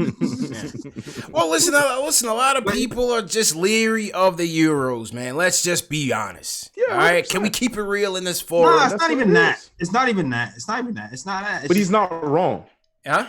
Well, listen. A lot of people are just leery of the Euros, man. Let's just be honest. Yeah, all right. 100%. Can we keep it real in this forum? No, it's not even that. It's not even that. It's not even that. It's not that. But he's not wrong. Huh?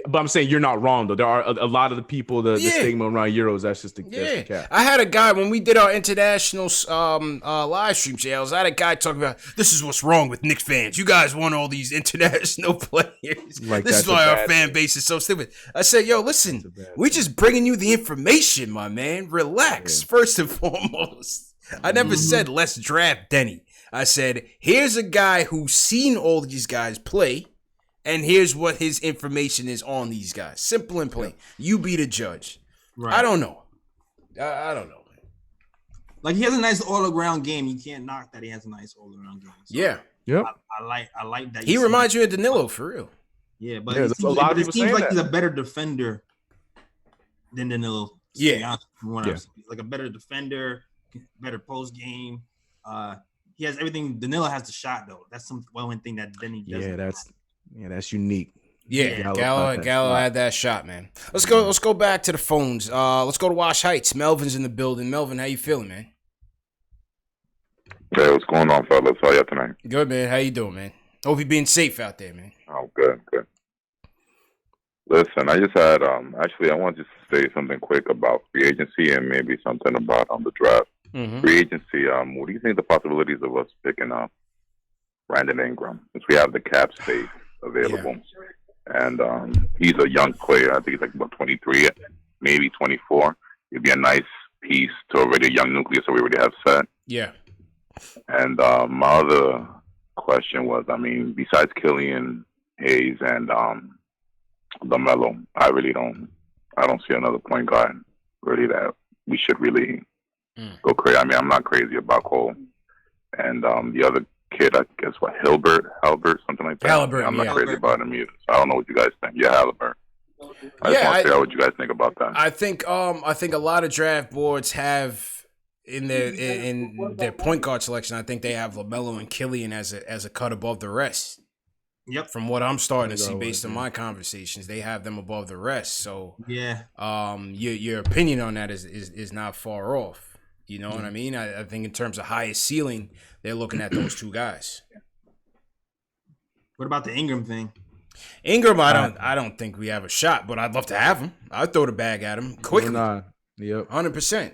But I'm saying you're not wrong though. There are a lot of the people, the stigma around Euros. That's just the cap. I had a guy when we did our international live stream sales. I had a guy talking about this is what's wrong with Knicks fans. You guys want all these international players. Like this is why our fan base is so stupid. I said, yo, listen, we just bringing you the information, my man. Relax, first and foremost. I never said let's draft Denny. I said here's a guy who's seen all these guys play. And here's what his information is on these guys. Simple and plain. You be the judge. Right. I don't know. I don't know. Like he has a nice all-around game. You can't knock that he has a nice all-around game. So yeah. Yep. I like that. He reminds you of Danilo for real. Yeah, but it seems like he's a better defender than Danilo. Yeah. Like a better defender, better post game. He has everything. Danilo has the shot though. That's one thing that Denny doesn't. That's unique. Yeah, Gallo had that shot, man. Let's go back to the phones. Let's go to Wash Heights. Melvin's in the building. Melvin, how you feeling, man? Hey, what's going on, fellas? How y'all tonight? Good, man. How you doing, man? Hope you're being safe out there, man. Oh, good. Listen, I just had actually I wanted to say something quick about free agency and maybe something about the draft. Free agency. What do you think the possibilities of us picking up Brandon Ingram since we have the cap space available? And he's a young player. I think he's like about 23, maybe 24. He'd be a nice piece to already a young nucleus that we already have set. Yeah. And my other question was, I mean, besides Killian Hayes and LaMelo, I don't see another point guard really that we should really go crazy. I mean, I'm not crazy about Cole. And the other kid, I guess, Hilbert, something like that. Halliburton, I'm not crazy about him either. So I don't know what you guys think. Yeah, Halliburton. I just want to hear what you guys think about that. I think a lot of draft boards have in their point guard selection. I think they have LaMelo and Killian as a cut above the rest. Yep. From what I'm starting to see based on my conversations, they have them above the rest. So your opinion on that is not far off. You know what I mean? I think in terms of highest ceiling, they're looking at those two guys. What about the Ingram thing? Ingram, I don't think we have a shot, but I'd love to have him. I'd throw the bag at him quickly. 100%.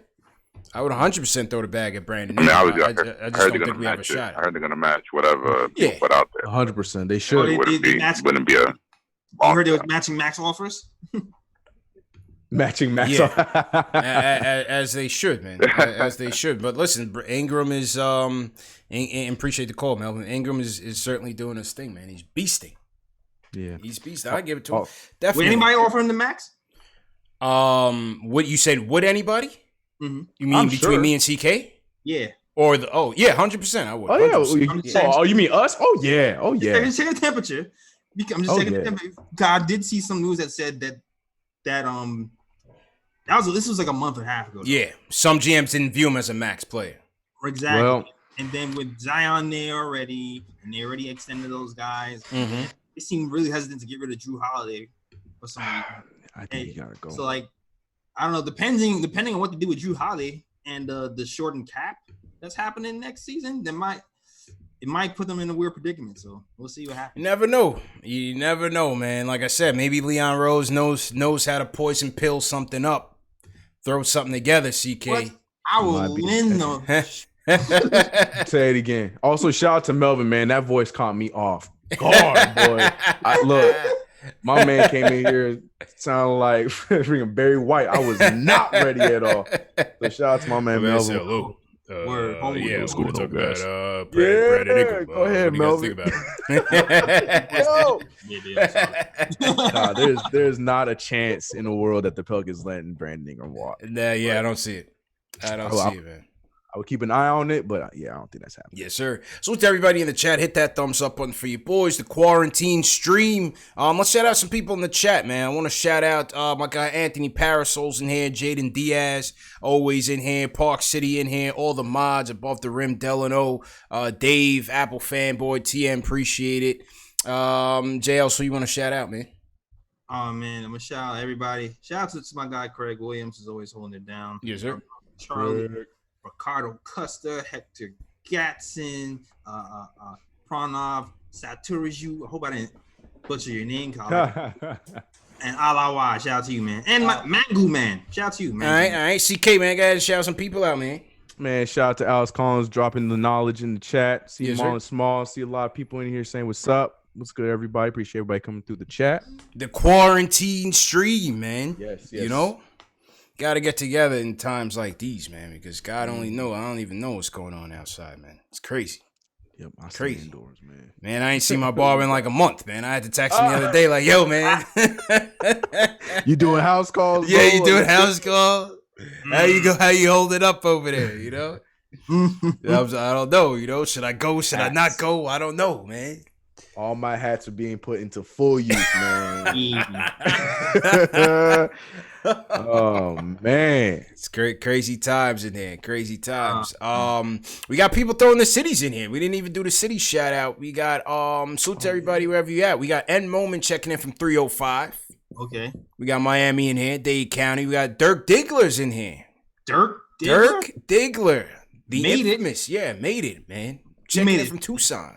I would 100% throw the bag at Brandon. I mean, I I just heard don't think we have a shot. I heard they're gonna match whatever people put out there. 100%. They should. They Wouldn't be a. You heard they was matching max offers. Matching max. As they should, man. As they should. But listen, Ingram is and appreciate the call, Melvin. Ingram is certainly doing his thing, man. He's beasting. Yeah, he's beasting. I give it to him. Definitely. Would anybody offer him the max? What you said? Would anybody? Mm-hmm. You mean between me and CK? Yeah. Or 100%. I would. Oh yeah. You mean us? Oh yeah. Just checking the temperature. I'm just checking the temperature. I did see some news that said that this was like a month and a half ago. Yeah, some GMs didn't view him as a max player. Exactly. Well, and then with Zion there already, and they already extended those guys. Mm-hmm. They seem really hesitant to get rid of Drew Holiday for some reason. I think he gotta go. So like, I don't know. Depending on what to do with Drew Holiday and the shortened cap that's happening next season, it might put them in a weird predicament. So we'll see what happens. You never know, man. Like I said, maybe Leon Rose knows how to poison pill something up. Throw something together, CK. What? I will win though. Say it again. Also, shout out to Melvin, man. That voice caught me off guard, boy. Look, my man came in here sounding like freaking Barry White. I was not ready at all. So shout out to my man Melvin. Hello. Yeah, it's cool to talk about Brandon Ingram. Go ahead, Melvin. There's not a chance in the world that the Pelicans letting Brandon Ingram walk. I don't see it. I don't see it, man. I would keep an eye on it, but I don't think that's happening. Yes, sir. So to everybody in the chat, hit that thumbs up button for your boys. The quarantine stream. Let's shout out some people in the chat, man. I want to shout out my guy Anthony Parasol's in here, Jaden Diaz always in here, Park City in here, all the mods above the rim, Delano, Dave, Apple fanboy, TM, appreciate it. JL, so you want to shout out, man? Oh man, I'm gonna shout out everybody. Shout out to my guy Craig Williams, is always holding it down. Yes, sir. Charlie. Ricardo Custer, Hector Gatson, Pranav Saturaju. I hope I didn't butcher your name, Colin. And Alawa, shout out to you, man. And Mangu, man. Shout out to you, man. All right. CK, man, guys, shout some people out, man. Man, shout out to Alex Collins dropping the knowledge in the chat. See Marlon Small. See a lot of people in here saying what's up. What's good, everybody? Appreciate everybody coming through the chat. The quarantine stream, man. Yes. You know? Got to get together in times like these, man, because God only know. I don't even know what's going on outside, man. It's crazy. Yep, I crazy indoors, man. Man, I ain't seen my barber in like a month, man. I had to text him the other day, like, "Yo, man, you doing house calls? Yeah, you doing house calls? How you go? How you hold it up over there? You know? I don't know. You know, should I go? Should I not go? I don't know, man. All my hats are being put into full use, man. Oh man, it's crazy times in here. Crazy times. We got people throwing the cities in here. We didn't even do the city shout out. We got salute to everybody wherever you at. We got N Moment checking in from 305. Okay. We got Miami in here, Dade County. We got Dirk Diggler's in here. Dirk Diggler, the made infamous. Made it, man. Checking in from Tucson.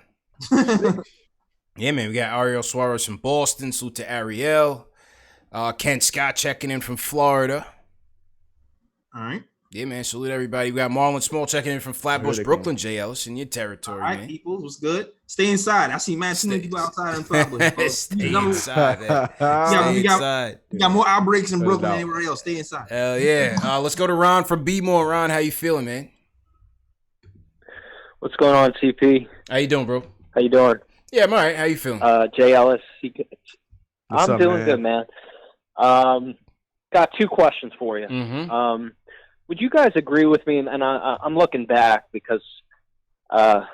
Yeah, man. We got Ariel Suarez from Boston. Salute to Ariel. Ken Scott checking in from Florida. All right. Yeah, man. Salute everybody. We got Marlon Small checking in from Flatbush, Brooklyn. J. Ellis in your territory, all right, man. People, what's good? Stay inside. I see too many people outside in Flatbush. Stay inside, man. Stay inside. We got more outbreaks in Brooklyn than anywhere else. Stay inside. Hell yeah. Let's go to Ron from B-More. Ron, how you feeling, man? What's going on, CP? How you doing, bro? How you doing? Yeah, I'm all right. How you feeling? Jay Ellis. What's I'm up, doing man? good, man. Got two questions for you. Mm-hmm. Would you guys agree with me? And I'm looking back because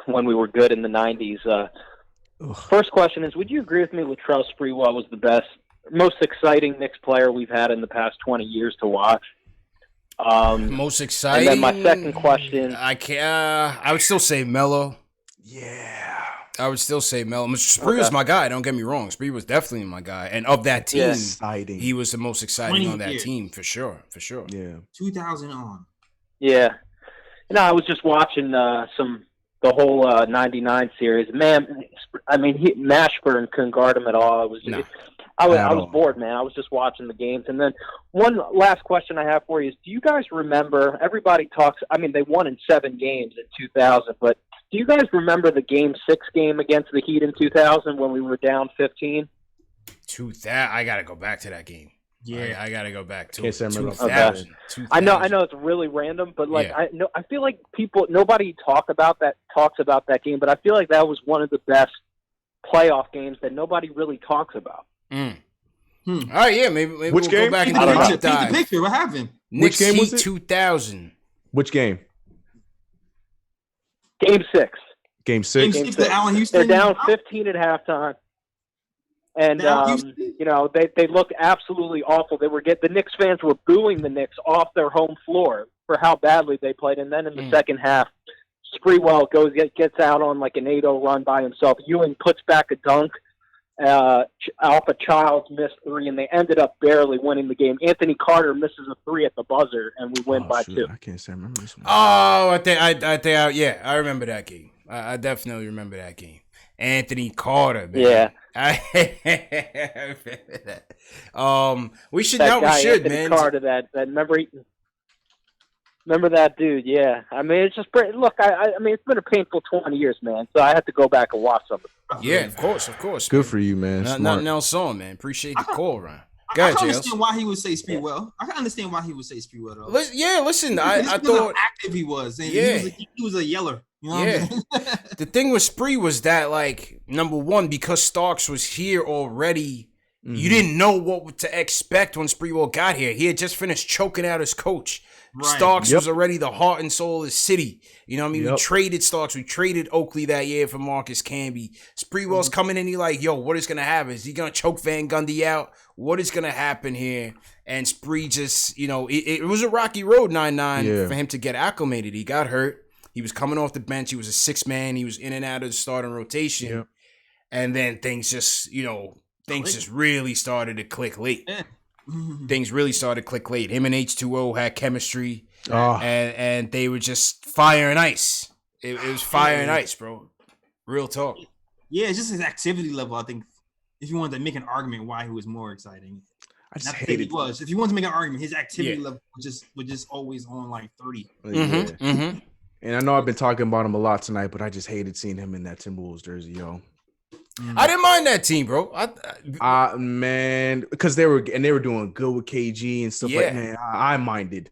when we were good in the 90s. First question is, would you agree with me Latrell Sprewell was the best, most exciting Knicks player we've had in the past 20 years to watch? Most exciting? And then my second question. I would still say Melo. Yeah. I would still say Melo. Spree was my guy. Don't get me wrong. Spree was definitely my guy. And of that team, he was the most exciting on that team for sure. For sure. Yeah. 2000 on. Yeah. I was just watching some the whole 99 series. Man, I mean, Mashburn couldn't guard him at all. It was I was bored, man. I was just watching the games. And then one last question I have for you is, do you guys remember, everybody talks, I mean, they won in 7 games in 2000, but do you guys remember the Game 6 game against the Heat in 2000 when we were down 15? I got to go back to that game. Yeah, I got to go back to Can't say I remember 2000. Okay. 2000. I know it's really random, but like Yeah. I feel like nobody talks about that game, but I feel like that was one of the best playoff games that nobody really talks about. All right, yeah, maybe Which we'll game? go back and Paint do a the deep dive. picture. What happened? Knicks game was Heat it? 2000. Which game? Game 6. Game 6? Game 6 to Allen Houston. They're down 15 at halftime. And you know, they looked absolutely awful. The Knicks fans were booing the Knicks off their home floor for how badly they played. And then in the second half, Sprewell gets out on like an 8-0 run by himself. Ewing puts back a dunk off a Child's missed 3, and they ended up barely winning the game. Anthony Carter misses a 3 at the buzzer, and we win by 2. I can't say I remember this one. Oh, I remember that game. I definitely remember that game. Anthony Carter, man. Yeah. I remember that. We should That guy, Anthony man. Carter, that remember that dude? Yeah. I mean, it's just look. I mean, it's been a painful 20 years, man. So I have to go back and watch some of it. Yeah, of course. Good man. for you, man. Nothing else on, man. Appreciate the call, Ryan. I Go ahead, can Jails. understand why he would say Sprewell. I can understand why he would say Sprewell, though. Listen, I I thought how thought active he was. And Yeah. he was a yeller. You know Yeah. what I'm saying? the thing with Spree was that, like, number one, because Starks was here already, you didn't know what to expect when Spreewell got here. He had just finished choking out his coach. Right. Starks was already the heart and soul of the city. You know what I mean? Yep. We traded Starks. We traded Oakley that year for Marcus Camby. Spreewell's coming in. He like, yo, what is going to happen? Is he going to choke Van Gundy out? What is going to happen here? And Spree just, you know, it was a rocky road, 9-9, for him to get acclimated. He got hurt. He was coming off the bench. He was a 6-man. He was in and out of the starting rotation. Yep. And then things just, just really started to click late. Yeah. Things really started to click late. Him and H2O had chemistry. Oh. And they were just fire and ice. It was fire and ice, bro. Real talk. Yeah, it's just his activity level. I think if you wanted to make an argument why he was more exciting, I just not that hated he was. If you wanted to make an argument, his activity Yeah. level was just always on like 30. it. And I know I've been talking about him a lot tonight, but I just hated seeing him in that Timberwolves jersey, yo. I didn't mind that team, bro. Man, because they were doing good with KG and stuff Yeah. like. Man, I minded.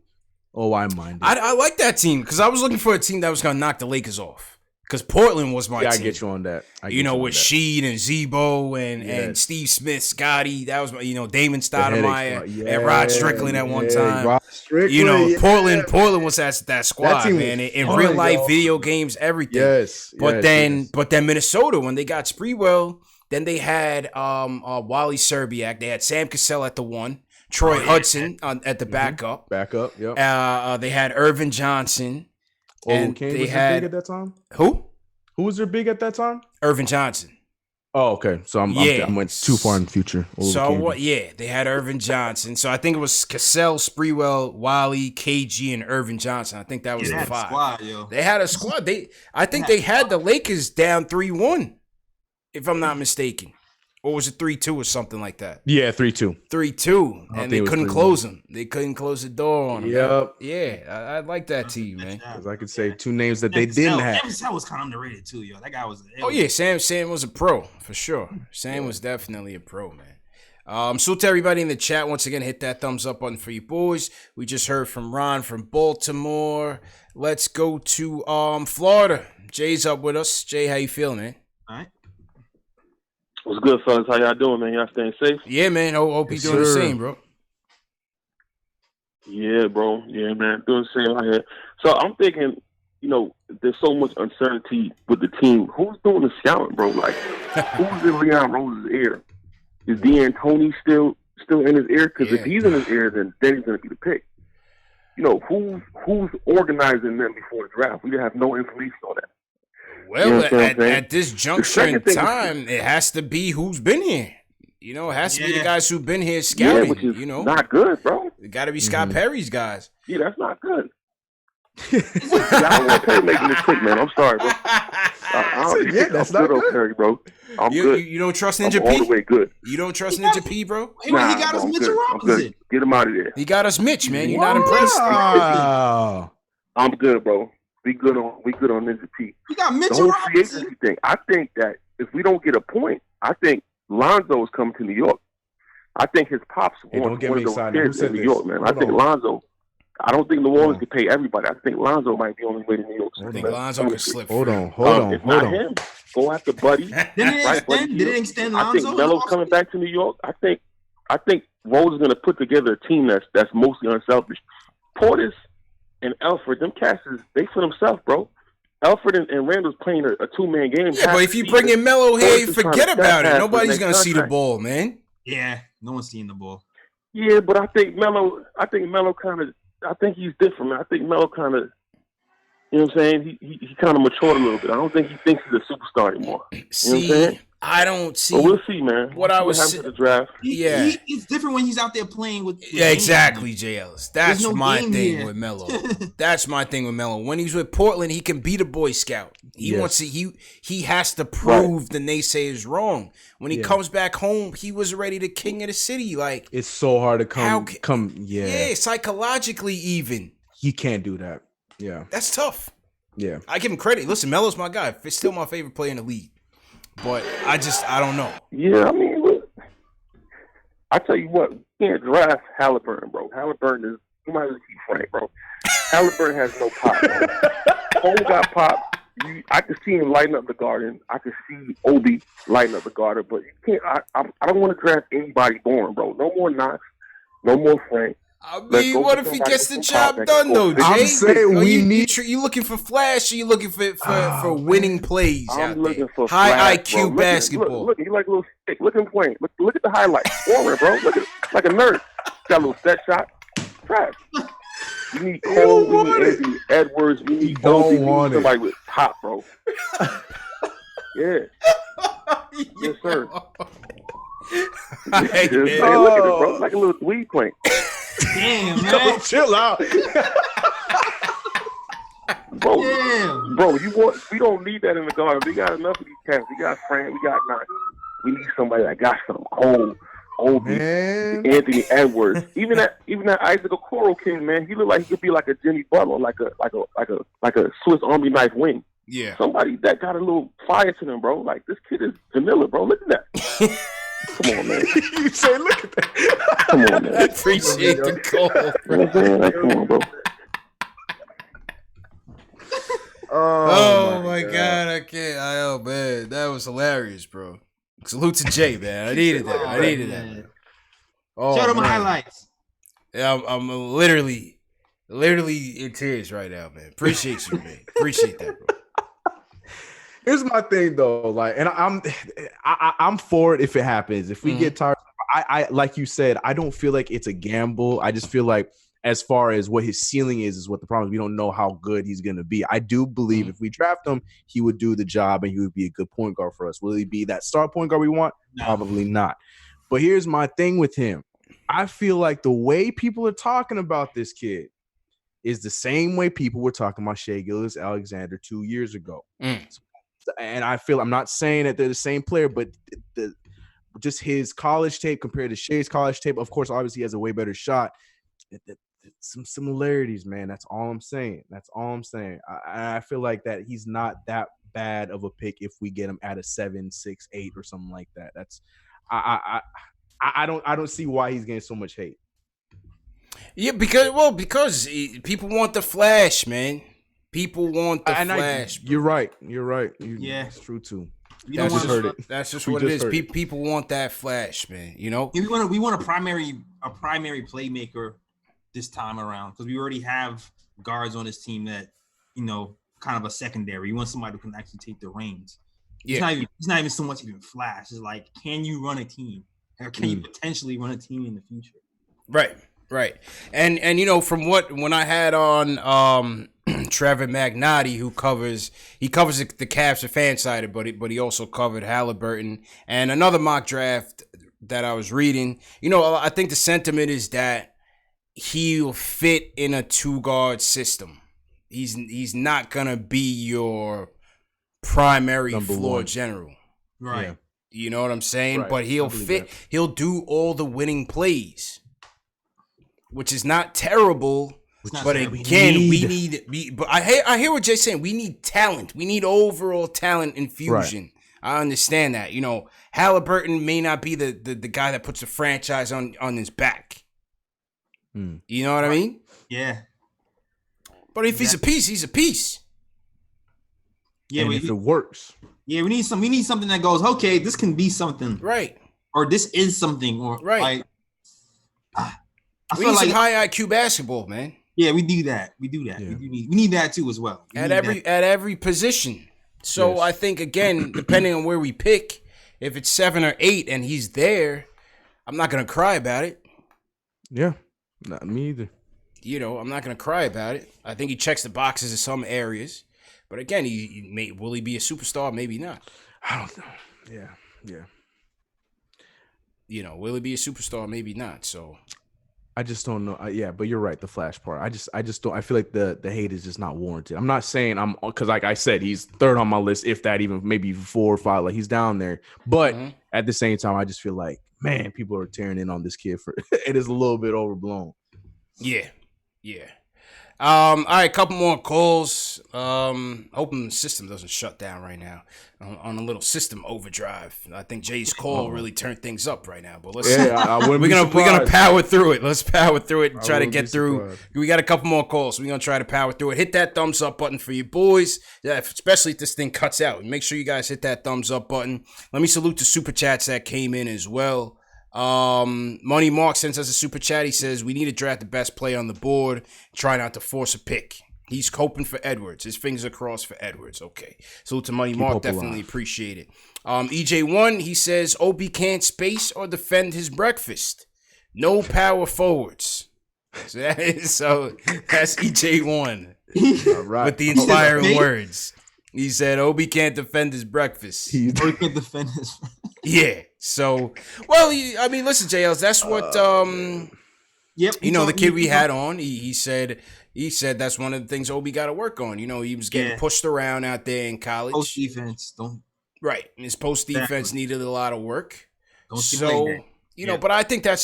Oh, I minded. I like that team because I was looking for a team that was gonna knock the Lakers off. Because Portland was my team. I get you on that. With Sheed and Zebo and Steve Smith, Scotty. That was my, Damon Stoudemire and Rod Strickland at one time. Rod Strickland, Portland was that squad, team man. was In fun, real life, yo. video games, everything. Yes. But then Minnesota, when they got Spreewell, then they had Wally Serbiak. They had Sam Cassell at the 1, Troy Hudson at the backup. Backup, yep. They had Irvin Johnson. And they was had big at that time? Who? Who was their big at that time? Irvin Johnson. Oh, okay. So I went too far in the future. They had Irvin Johnson. So I think it was Cassell, Spreewell, Wally, KG, and Irvin Johnson. I think that was the 5. Squad, yo. They had a squad. I think they had the Lakers down 3-1, if I'm not mistaken. Or was it 3-2 or something like that? Yeah, 3-2. 3-2. And they couldn't 3-1. close them. They couldn't close the door on them. Yep. Yeah, I like that team, man. Because I could say 2 names that they didn't have. Cassell was kind of underrated too, yo. That guy was. Oh yeah, Sam was a pro for sure. Sam was definitely a pro, man. So to everybody in the chat, once again, hit that thumbs up button for you boys. We just heard from Ron from Baltimore. Let's go to Florida. Jay's up with us. Jay, how you feeling, man? All right. What's good, fellas? How y'all doing, man? Y'all staying safe? Yeah, man. Hope you're doing the same, bro. Yeah, bro. Yeah, man. Doing the same out here. So I'm thinking, there's so much uncertainty with the team. Who's doing the scouting, bro? Like, who's in Leon Rose's ear? Is D'Antoni still in his ear? Because if he's in his ear, then he's going to be the pick. Who's organizing them before the draft? We have no information on that. Well, at this juncture in time, it has to be who's been here. It has to be the guys who've been here scouting. Which is not good, bro. It got to be Scott Perry's guys. Yeah, that's not good. I don't want Curry making this quick, man. I'm sorry, bro. That's not good, Curry, bro. I'm good. You don't trust Ninja I'm P? all the way good. You don't trust Ninja P, bro? He got us Mitchell Robinson. Get him out of there. He got us Mitch, man. You're not impressed? Wow. I'm good, bro. We good on Ninja P. We got Mitchell the whole free Robinson. agency thing. I think that if we don't get a point, I think Lonzo's coming to New York. I think his pops wants one of those kids in New York, man. I think Lonzo. I don't think New Orleans can pay everybody. I think Lonzo might be the only way to New York. I think Lonzo can slip. Hold on. If not him, go after Buddy. Did it extend Lonzo? I think Melo's coming back to New York. I think Rose is going to put together a team that's mostly unselfish. Portis and Alfred, them cats, they for themselves, bro. Alfred and Randall's playing a two-man game. Yeah, but if you bring in Melo here, you forget about it. Nobody's going to see the ball, man. Yeah, no one's seeing the ball. Yeah, but I think Melo kind of, I think he's different, man. I think Melo kind of, you know what I'm saying? He kind of matured a little bit. I don't think he thinks he's a superstar anymore. You know what I'm saying? I don't see. But we'll see, man. What I was the draft. It's different when he's out there playing with yeah, exactly, J. Ellis. That's my thing here. with Melo. That's my thing with Melo. When he's with Portland, he can be the Boy Scout. He wants to. He has to prove the naysayers wrong. When he comes back home, he was already the king of the city. Like, it's so hard to come. Yeah, psychologically even. He can't do that. Yeah, that's tough. Yeah, I give him credit. Listen, Melo's my guy. It's still my favorite player in the league. But I don't know. Yeah, I mean, look, I tell you what, you can't draft Halliburton, bro. Halliburton is, you might as well keep frank, bro. Halliburton has no pop, bro. Cole got pop. I could see him lighting up the Garden. I could see Obi lighting up the Garden, but you can't. I don't want to draft anybody born, bro. No more Knox. No more Frank. I mean, what if he gets the job done, though, Jay? I'm saying you looking for flash, or you looking for winning plays I'm out looking there? for high flash, IQ bro. basketball. Look, you like a little stick. Look at him playing. Look at the highlights. Scoring, bro. Look at like a nerd. Got a little set shot. Trash. We need Cole. We need Anthony Edwards. We need Obi. We need somebody with pop, bro. Yeah. Yes, sir. Hey, look at it, bro. Like a little weed plant. Damn, man. Chill out. Bro, we don't need that in the Garden. We got enough of these cats. We got Frank. We got Knox. We need somebody that got some Cole, Obi, Anthony Edwards. Even that Isaac Okoro kid, man. He looked like he could be like a Jimmy Butler, like a Swiss Army knife wing. Yeah. Somebody that got a little fire to them, bro. Like, this kid is vanilla, bro. Look at that. Come on, man. You say, look at that. Come on, man. I appreciate the call. You know what I'm saying? Like, come on, bro. Oh my God, I can't. Oh man, that was hilarious, bro. Salute to Jay, man. I needed that. Oh, show them highlights. Yeah, I'm literally in tears right now, man. Appreciate you, man. Appreciate that, bro. Here's my thing though, like, and I'm for it if it happens. If we get tired, I like you said, I don't feel like it's a gamble. I just feel like as far as what his ceiling is what the problem is. We don't know how good he's gonna be. I do believe if we draft him, he would do the job and he would be a good point guard for us. Will he be that star point guard we want? No. Probably not. But here's my thing with him. I feel like the way people are talking about this kid is the same way people were talking about Shai Gilgeous-Alexander 2 years ago. And I feel, I'm not saying that they're the same player, but just his college tape compared to Shai's college tape, of course, obviously he has a way better shot. Some similarities, man. That's all I'm saying. I feel like that he's not that bad of a pick if we get him at a 7, 6, 8 or something like that. That's I don't see why he's getting so much hate. Yeah, because people want the flash, man. People want the flash. You're right. Yeah, it's true too. That's just what it is. People want that flash, man. You know, we want a primary playmaker this time around because we already have guards on this team that, you know, kind of a secondary. You want somebody who can actually take the reins. Yeah, it's not even so much even flash. It's like, can you run a team, or can you potentially run a team in the future? Right. And you know, from when I had on Trevor Magnotti, who covers the Cavs for Fansided, but he also covered Halliburton and another mock draft that I was reading. You know, I think the sentiment is that he'll fit in a 2-guard system. He's not gonna be your primary Number floor one. general. Right. Yeah. You know what I'm saying? Right. But he'll that. he'll do all the winning plays, which is not terrible. But again, but I hear what Jay's saying. We need talent. We need overall talent infusion. Right. I understand that. You know, Halliburton may not be the guy that puts a franchise on his back. You know what I mean? Yeah. But if he's a piece, he's a piece. Yeah, and if it works. Yeah, we need something that goes, okay, this can be something. Right. Or this is something. Or right. Like, we need some high IQ basketball, man. Yeah, we do that. Yeah. We need that too as well. At every position. So yes. I think again, depending on where we pick, if it's 7 or 8 and he's there, I'm not gonna cry about it. Yeah, not me either. You know, I'm not gonna cry about it. I think he checks the boxes in some areas, but again, will he be a superstar? Maybe not. I don't know. Yeah. You know, will he be a superstar? Maybe not. So. I just don't know. Yeah, but you're right. The Flash part. I just don't. I feel like the hate is just not warranted. I'm not saying because like I said, he's third on my list, if that even maybe 4 or 5. Like he's down there. But at the same time, I just feel like, man, people are tearing in on this kid for it is a little bit overblown. Yeah. All right, couple more calls. Hoping the system doesn't shut down right now. On a little system overdrive. I think Jay's call really turned things up right now. But let's we're gonna power through it. Let's power through it and try to get through. We got a couple more calls. We're gonna try to power through it. Hit that thumbs up button for you boys. Yeah, especially if this thing cuts out. Make sure you guys hit that thumbs up button. Let me salute the super chats that came in as well. Money Mark sends us a super chat. He says we need to draft the best player on the board. Try not to force a pick. He's hoping for Edwards. His fingers are crossed for Edwards. Okay. Salute to Money Mark. Definitely appreciate it. EJ1, he says Obi can't space or defend his breakfast. No power forwards. So that's EJ1. All right. With the inspiring words. He said Obi can't defend his breakfast. Obi can't defend his Yeah. So, well, I mean, listen, JLs, that's what, yep. You know, the kid we had on, he said that's one of the things Obi got to work on. You know, he was getting pushed around out there in college. Post defense, right. And his post defense needed a lot of work. So, you know, but I think that's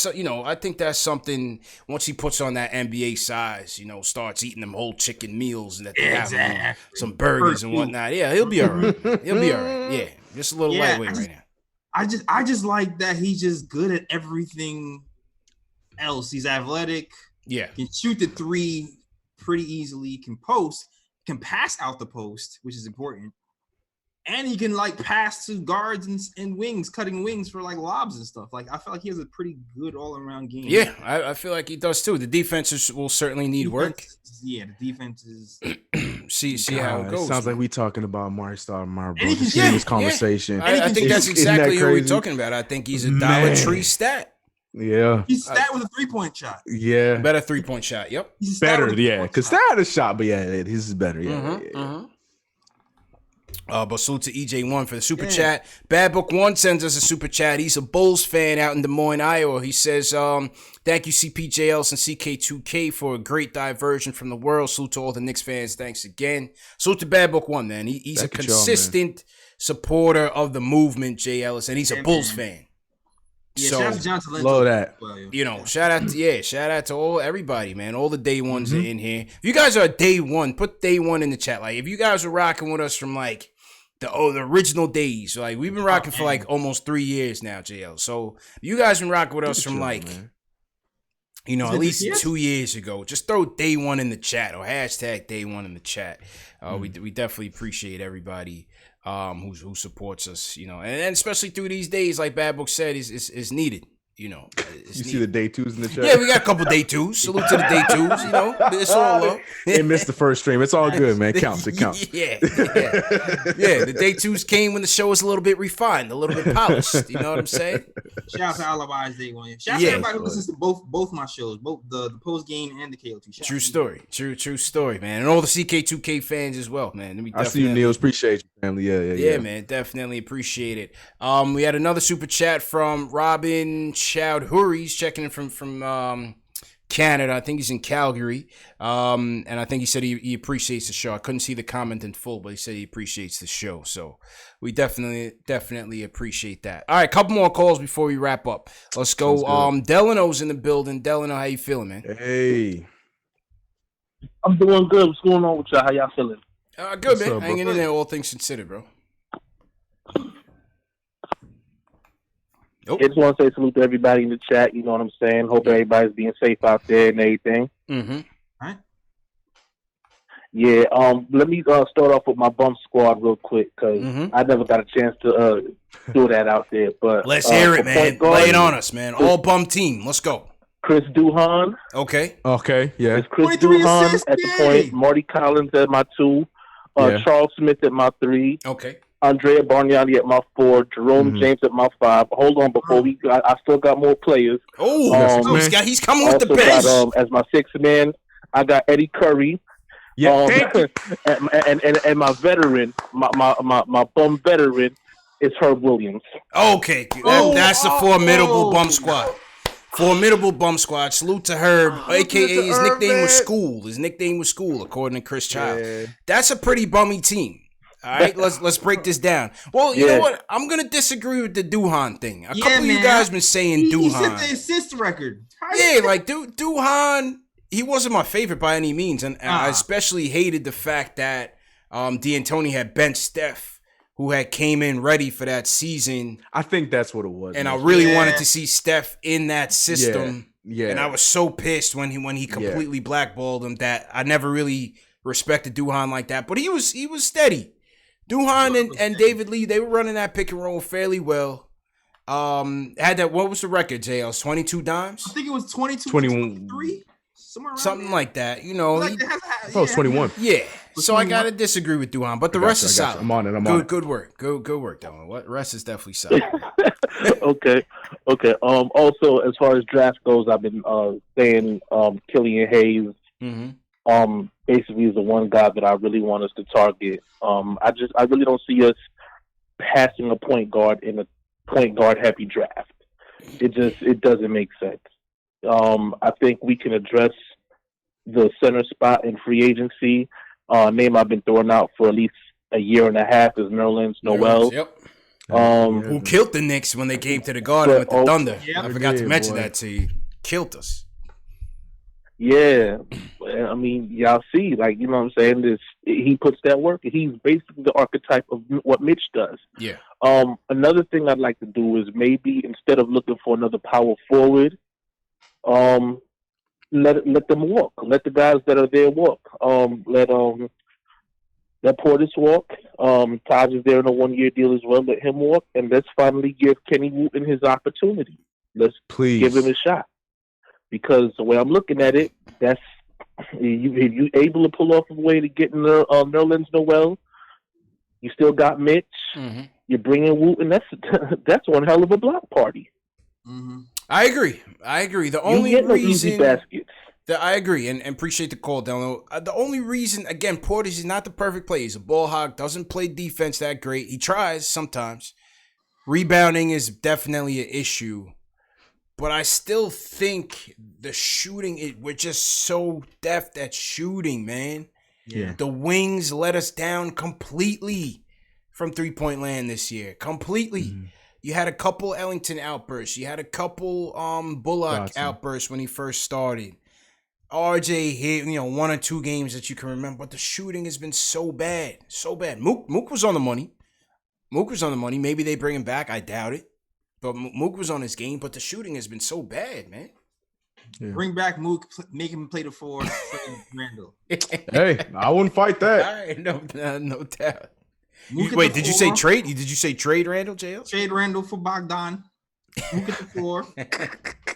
something once he puts on that NBA size, you know, starts eating them whole chicken meals and that they have some burgers and whatnot. Yeah, he'll be all right. Yeah, just a little lightweight right now. I just like that he's just good at everything else. He's athletic. Yeah. Can shoot the 3 pretty easily, can post, can pass out the post, which is important. And he can like pass to guards and wings, cutting wings for like lobs and stuff. Like I feel like he has a pretty good all-around game. Yeah, I feel like he does too. The defense will certainly need work. Yeah, the defense is see how it goes. Sounds like we talking about Amari Stoudemire, bro. Just in this conversation. I think that's exactly who we're talking about. I think he's a Dollar Tree stat. Yeah. He's stat with a 3-point shot. Yeah. Better 3-point shot. Yep. He's better, yeah. Because that had a shot, but yeah, his is better. Yeah. But salute to EJ1 for the super chat. Bad Book 1 sends us a super chat. He's a Bulls fan out in Des Moines, Iowa. He says, thank you, CPJLs and CK2K, for a great diversion from the world. Salute to all the Knicks fans. Thanks again. Salute to Bad Book 1, man. He's a consistent supporter of the movement, Jay Ellis, and he's a Bulls fan. Yeah, shout out to John Talento. Love that. You know, shout out to everybody, man. All the day ones are in here. If you guys are day one, put day one in the chat. Like, if you guys are rocking with us from like the original days, like we've been rocking for like almost 3 years now, JL. So you guys been rocking with us from like, you know, at least 2 years ago. Just throw day one in the chat or hashtag day one in the chat. We definitely appreciate everybody who supports us, you know, and especially through these days, like Bad Book said, is needed. You know, you see the day twos in the chat? Yeah, we got a couple day twos. Salute to the day twos. You know, it's all love. They missed the first stream. It's all good, man. It counts. It counts. Yeah. The day twos came when the show was a little bit refined, a little bit polished. You know what I'm saying? Shout out to Alibis Day One. Shout out to everybody who listens to both my shows, both the post game and the KOT. True story. True story, man. And all the CK2K fans as well, man. I see you, Niels. Appreciate you, family. Yeah, man. Definitely appreciate it. We had another super chat from Robin Chowdhury. He's checking in from Canada. I think he's in Calgary. And I think he said he appreciates the show. I couldn't see the comment in full, but he said he appreciates the show. So we definitely appreciate that. All right, couple more calls before we wrap up. Let's go. Delano's in the building. Delano, how you feeling, man? Hey. I'm doing good. What's going on with y'all? How y'all feeling? Good, What's man. up, bro? Hanging in there, all things considered, bro. I just want to say salute to everybody in the chat. You know what I'm saying? Hope everybody's being safe out there and everything. Mm-hmm. All right. Yeah. Let me start off with my bump squad real quick because I never got a chance to do that out there. But let's hear it, man. Lay it on us, man. All bum team. Let's go. Chris Duhon. Okay. Yeah. It's Chris Duhon at the point. Marty Collins at my 2. Charles Smith at my 3. Okay. Andrea Bargnani at my 4, Jerome James at my 5. Hold on, before I still got more players. He's coming with the bench. As my 6th man, I got Eddie Curry. Yeah, and my veteran, my bum veteran, is Herb Williams. Okay, that's a formidable bum squad. Formidable bum squad. Salute to Herb, a.k.a. his nickname was School. His nickname was School, according to Chris Child. Yeah. That's a pretty bummy team. All right, let's break this down. Well, you know what? I'm gonna disagree with the Duhan thing. A couple of you guys been saying Duhan. He set the assist record. Like Duhan, he wasn't my favorite by any means, and I especially hated the fact that D'Antoni had benched Steph, who had came in ready for that season. I think that's what it was. And I really wanted to see Steph in that system. Yeah. And I was so pissed when he completely blackballed him that I never really respected Duhan like that. But he was steady. Duhan and David Lee, they were running that pick and roll fairly well. Had that, what was the record, JL? 22 dimes? I think it was 22, 21. 23, somewhere around something there. like that. You know, it was 21. Yeah. So I gotta disagree with Duhan, but the rest is solid. I'm on it. Good work. Good work, Dylan. What rest is definitely solid. Okay. Also, as far as draft goes, I've been saying Killian Hayes. Basically is the one guy that I really want us to target. I really don't see us passing a point guard in a point guard heavy draft. It doesn't make sense. I think we can address the center spot in free agency. Name I've been throwing out for at least a year and a half is Nerlens Noel. Yep. Who killed the Knicks when they came to the Garden with the Thunder. I forgot to mention that to you. Killed us. Yeah, I mean, y'all see, like, you know what I'm saying? He puts that work. He's basically the archetype of what Mitch does. Yeah. Another thing I'd like to do is maybe instead of looking for another power forward, let them walk. Let the guys that are there walk. Let Portis walk. Taj is there in a 1-year deal as well. Let him walk, and let's finally give Kenny Wooten his opportunity. Let's give him a shot. Because the way I'm looking at it, that's you able to pull off a way to get Nerlens Noel. You still got Mitch. You're bringing Wooten. That's one hell of a block party. I agree. The only reason easy baskets. I agree and appreciate the call, Delano. The only reason, again, Portis is not the perfect player. He's a ball hog. Doesn't play defense that great. He tries sometimes. Rebounding is definitely an issue. But I still think the shooting, we're just so deft at shooting, man. Yeah. The wings let us down completely from three-point land this year. Completely. You had a couple Ellington outbursts. You had a couple Bullock outbursts when he first started. RJ hit, 1 or 2 games that you can remember. But the shooting has been so bad. So bad. Mook was on the money. Maybe they bring him back. I doubt it. But Mook was on his game, but the shooting has been so bad, man. Yeah. Bring back Mook, make him play the 4, Randle. Hey, I wouldn't fight that. All right, no doubt. Wait, did you say trade? Did you say trade Randle, JL? Trade Randle for Bogdan. Mook at the 4.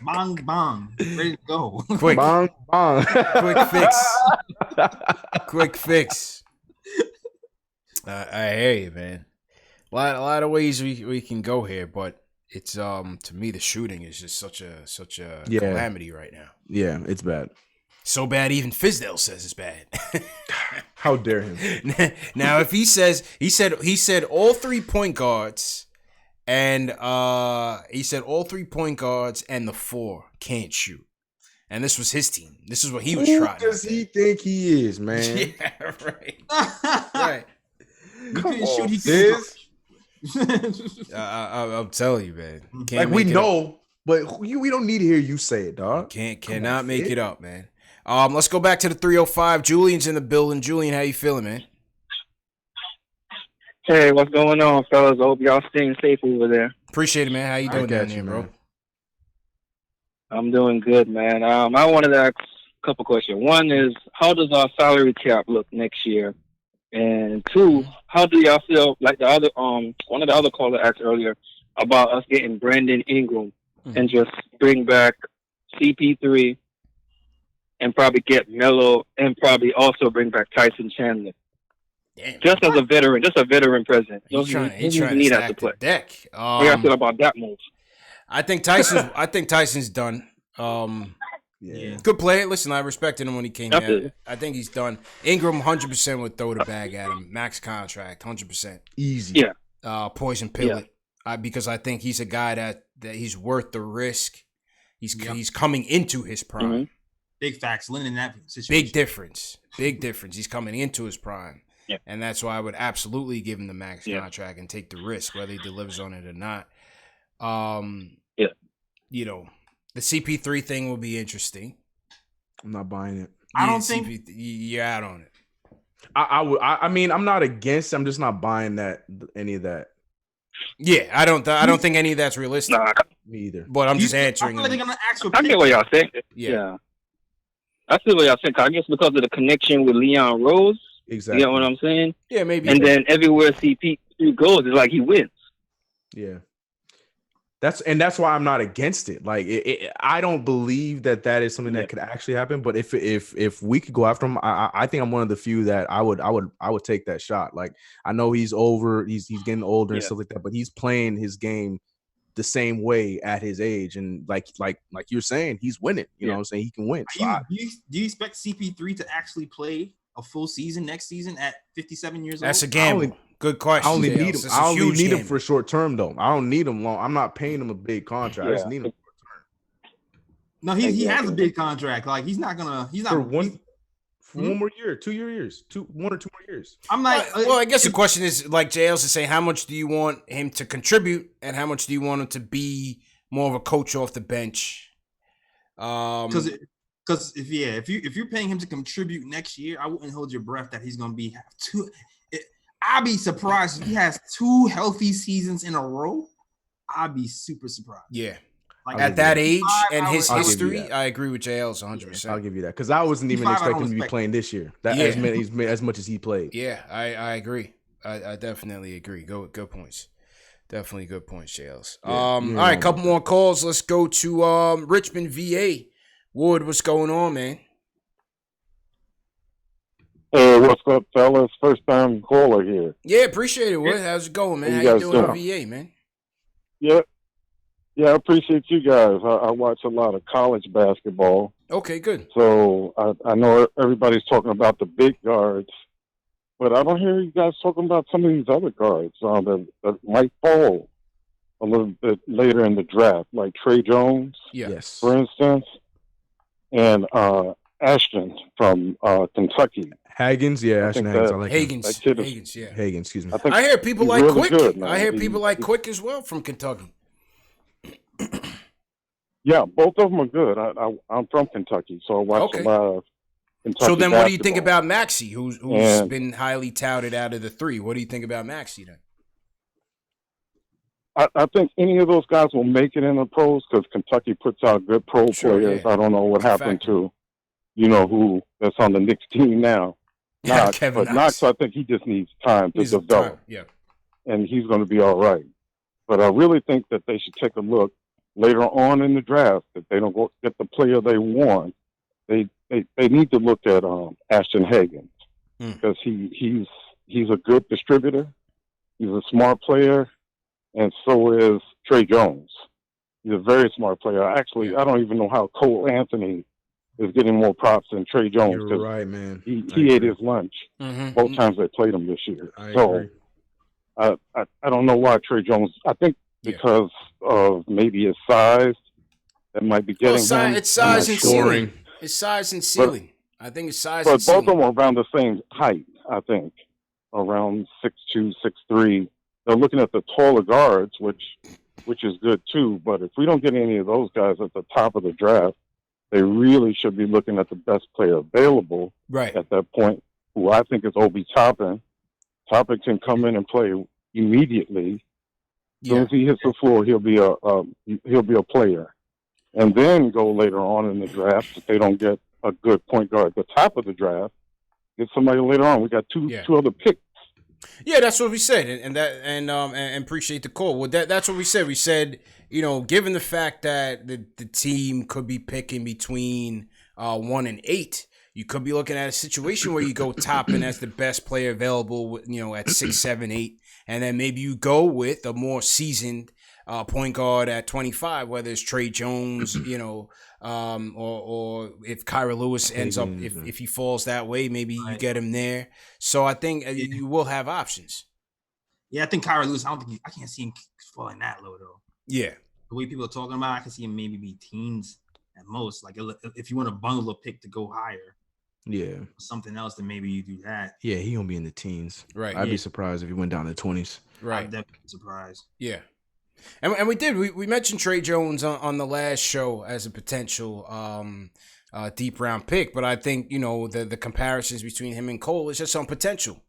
Bong, bong. Ready to go. Quick. Bong, bong. Quick fix. I hear you, man. A lot of ways we can go here, but it's to me the shooting is just such a calamity right now. Yeah, it's bad. So bad even Fizdale says it's bad. How dare him? Now if he said all 3 point guards and he said all 3 point guards and the 4 can't shoot. And this was his team. This is what he was trying. Who does he think he is, man? Yeah, right. Right. Come on, sis. I'm telling you, man. Like we know, but we don't need to hear you say it, dog. Cannot make it up, man. Let's go back to the 305. Julian's in the building. Julian, how you feeling, man? Hey, what's going on, fellas? I hope y'all staying safe over there. Appreciate it, man. How you doing down there, bro? I'm doing good, man. I wanted to ask a couple questions. One is, how does our salary cap look next year? And two, how do y'all feel like the other one of the other callers asked earlier about us getting Brandon Ingram and just bring back CP3 and probably get Melo and probably also bring back Tyson Chandler? Damn. Just as a veteran present. He's trying to stack the deck. How y'all feel about that move? I think Tyson's done. Good player. Listen, I respected him when he came in. I think he's done. Ingram 100% would throw the bag at him. Max contract, 100%. Easy. Yeah. Poison pillet. Because I think he's a guy that he's worth the risk. He's coming into his prime. Mm-hmm. Big facts. Lynn in that situation. Big difference. He's coming into his prime. Yeah. And that's why I would absolutely give him the max contract and take the risk, whether he delivers on it or not. You know, the CP3 thing will be interesting. I'm not buying it. I don't think you're out on it. I mean, I'm not against it. I'm just not buying any of that. Yeah, I don't think any of that's realistic. Nah, me either. But I'm just answering. I feel like they're gonna ask for I get what y'all saying. Yeah. I feel what y'all saying. I guess because of the connection with Leon Rose. Exactly. You know what I'm saying? Yeah, maybe. And then everywhere CP3 goes, it's like he wins. Yeah. That's why I'm not against it. Like I don't believe that is something that could actually happen. But if we could go after him, I think I'm one of the few that I would take that shot. Like I know he's over, he's getting older and stuff like that, but he's playing his game the same way at his age, and like you're saying, he's winning. You know what I'm saying? He can win. So do you expect CP3 to actually play a full season next season at 57 years old? That's a gamble. Good question. I only need him. I only need him for short term though. I don't need him long. I'm not paying him a big contract. I just need him short term. No, he has a big contract. Like he's not for one more year, 1 or 2 more years. I'm like, well, I guess the question is, like JL's is saying, how much do you want him to contribute, and how much do you want him to be more of a coach off the bench? Because if you're paying him to contribute next year, I wouldn't hold your breath that he's gonna have two. I'd be surprised if he has 2 healthy seasons in a row. I'd be super surprised. Yeah. Like at that age and his history, I agree with JL's 100%. I'll give you that because I wasn't even expecting him to be playing this year. As much as he played. Yeah, I agree. I definitely agree. Good points. Definitely good points, JL's. All right, couple more calls. Let's go to Richmond, VA. Wood, what's going on, man? Hey, what's up, fellas? First time caller here. Yeah, appreciate it, Wood. How's it going, man? How you doing in VA, man? Yeah, I appreciate you guys. I watch a lot of college basketball. Okay, good. So I know everybody's talking about the big guards, but I don't hear you guys talking about some of these other guards that might fall a little bit later in the draft, like Trey Jones, for instance, and Ashton from Kentucky. Hagens, Ashton Hagens. I like Hagens, yeah. Hagens, excuse me. I hear people like really Quick. Good, I hear people like Quick as well from Kentucky. Yeah, both of them are good. I'm from Kentucky, so I watch a lot of Kentucky So then what do you think basketball. about Maxey, who's been highly touted out of the 3? What do you think about Maxey then? I think any of those guys will make it in the pros because Kentucky puts out good pro players. Yeah. I don't know what happened to, who that's on the Knicks team now. Knox, but Knox, I think he just needs time to develop. Yeah. And he's going to be all right. But I really think that they should take a look later on in the draft. If they don't go get the player they want, they need to look at Ashton Hagens because he's a good distributor. He's a smart player, and so is Trey Jones. He's a very smart player. Actually, I don't even know how Cole Anthony is getting more props than Trey Jones. You're right, man. He ate his lunch both times they played him this year. I don't know why Trey Jones. I think because of maybe his size, that might be getting him. It's size and ceiling. It's size and ceiling. I think it's size and ceiling. But both of them are around the same height, I think, around 6'2", 6'3". They're looking at the taller guards, which is good too. But if we don't get any of those guys at the top of the draft, they really should be looking at the best player available at that point, who I think is Obi Toppin. Toppin can come in and play immediately. As soon as he hits the floor, he'll be a player. And then go later on in the draft if they don't get a good point guard at the top of the draft. Get somebody later on. We got two other picks. Yeah, that's what we said, and appreciate the call. Well, that's what we said. We said, given the fact that the team could be picking between 1 and 8, you could be looking at a situation where you go Toppin as the best player available, at 6, 7, 8, and then maybe you go with a more seasoned point guard at 25, whether it's Trey Jones, or if Kyra Lewis ends up, if he falls that way, maybe you get him there. So I think you will have options. Yeah, I think Kyra Lewis, I can't see him falling that low though. Yeah. The way people are talking about, I can see him maybe be teens at most. Like if you want to bundle a pick to go higher. Yeah. Something else, then maybe you do that. Yeah, he gonna be in the teens. Right. I'd be surprised if he went down to 20s. Right. I'd definitely be surprised. Yeah. And we mentioned Trey Jones on the last show as a potential deep round pick, but I think the comparisons between him and Cole is just on potential.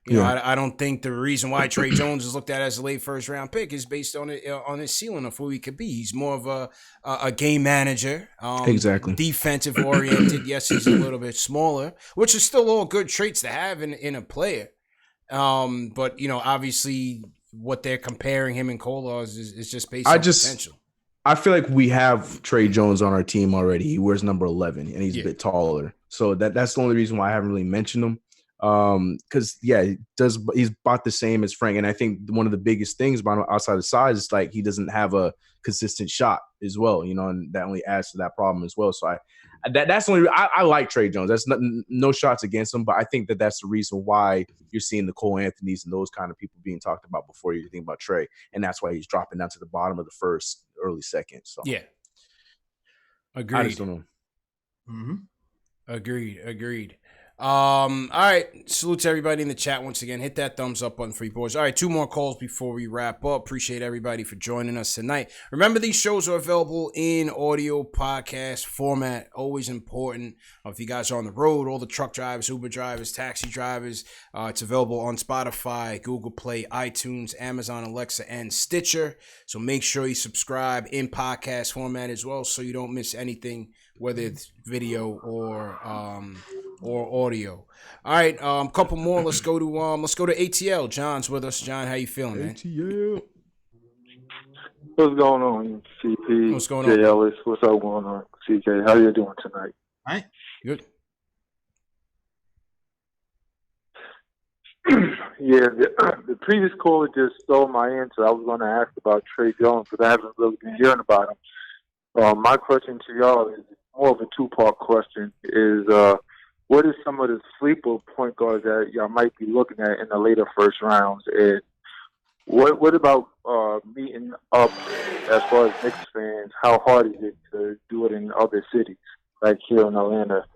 I don't think the reason why Trey Jones is looked at as a late first round pick is based on his ceiling of who he could be. He's more of a game manager, exactly, defensive oriented. Yes, he's a little bit smaller, which is still all good traits to have in a player. But obviously, what they're comparing him and Cole is just based on potential. I feel like we have Trey Jones on our team already. He wears number 11, and he's a bit taller. So that's the only reason why I haven't really mentioned him. Because he's about the same as Frank, and I think one of the biggest things about him outside of size is like he doesn't have a consistent shot as well. And that only adds to that problem as well. So that's the only I like Trey Jones. That's no shots against him, but I think that's the reason why you're seeing the Cole Anthonys and those kind of people being talked about before you think about Trey, and that's why he's dropping down to the bottom of the first, early second. So agreed. I just don't know. Mm-hmm. Agreed. All right. Salute to everybody in the chat once again. Hit that thumbs up button for you boys. All right, 2 more calls before we wrap up. Appreciate everybody for joining us tonight. Remember, these shows are available in audio podcast format. Always important. If you guys are on the road, all the truck drivers, Uber drivers, taxi drivers, it's available on Spotify, Google Play, iTunes, Amazon, Alexa, and Stitcher. So make sure you subscribe in podcast format as well, so you don't miss anything, whether it's video or audio. All right, couple more. Let's go to ATL. John's with us. John, how you feeling, man? ATL. What's going on, CP? What's going Jay on? Ellis. What's up going on, CK? How you doing tonight? All right. Good. Yeah, the previous caller just stole my answer. I was going to ask about Trey Jones, but I haven't really been hearing about him. My question to y'all is more of a 2-part question. Is what is some of the sleeper point guards that y'all might be looking at in the later first rounds? And what about meeting up as far as Knicks fans? How hard is it to do it in other cities, like here in Atlanta?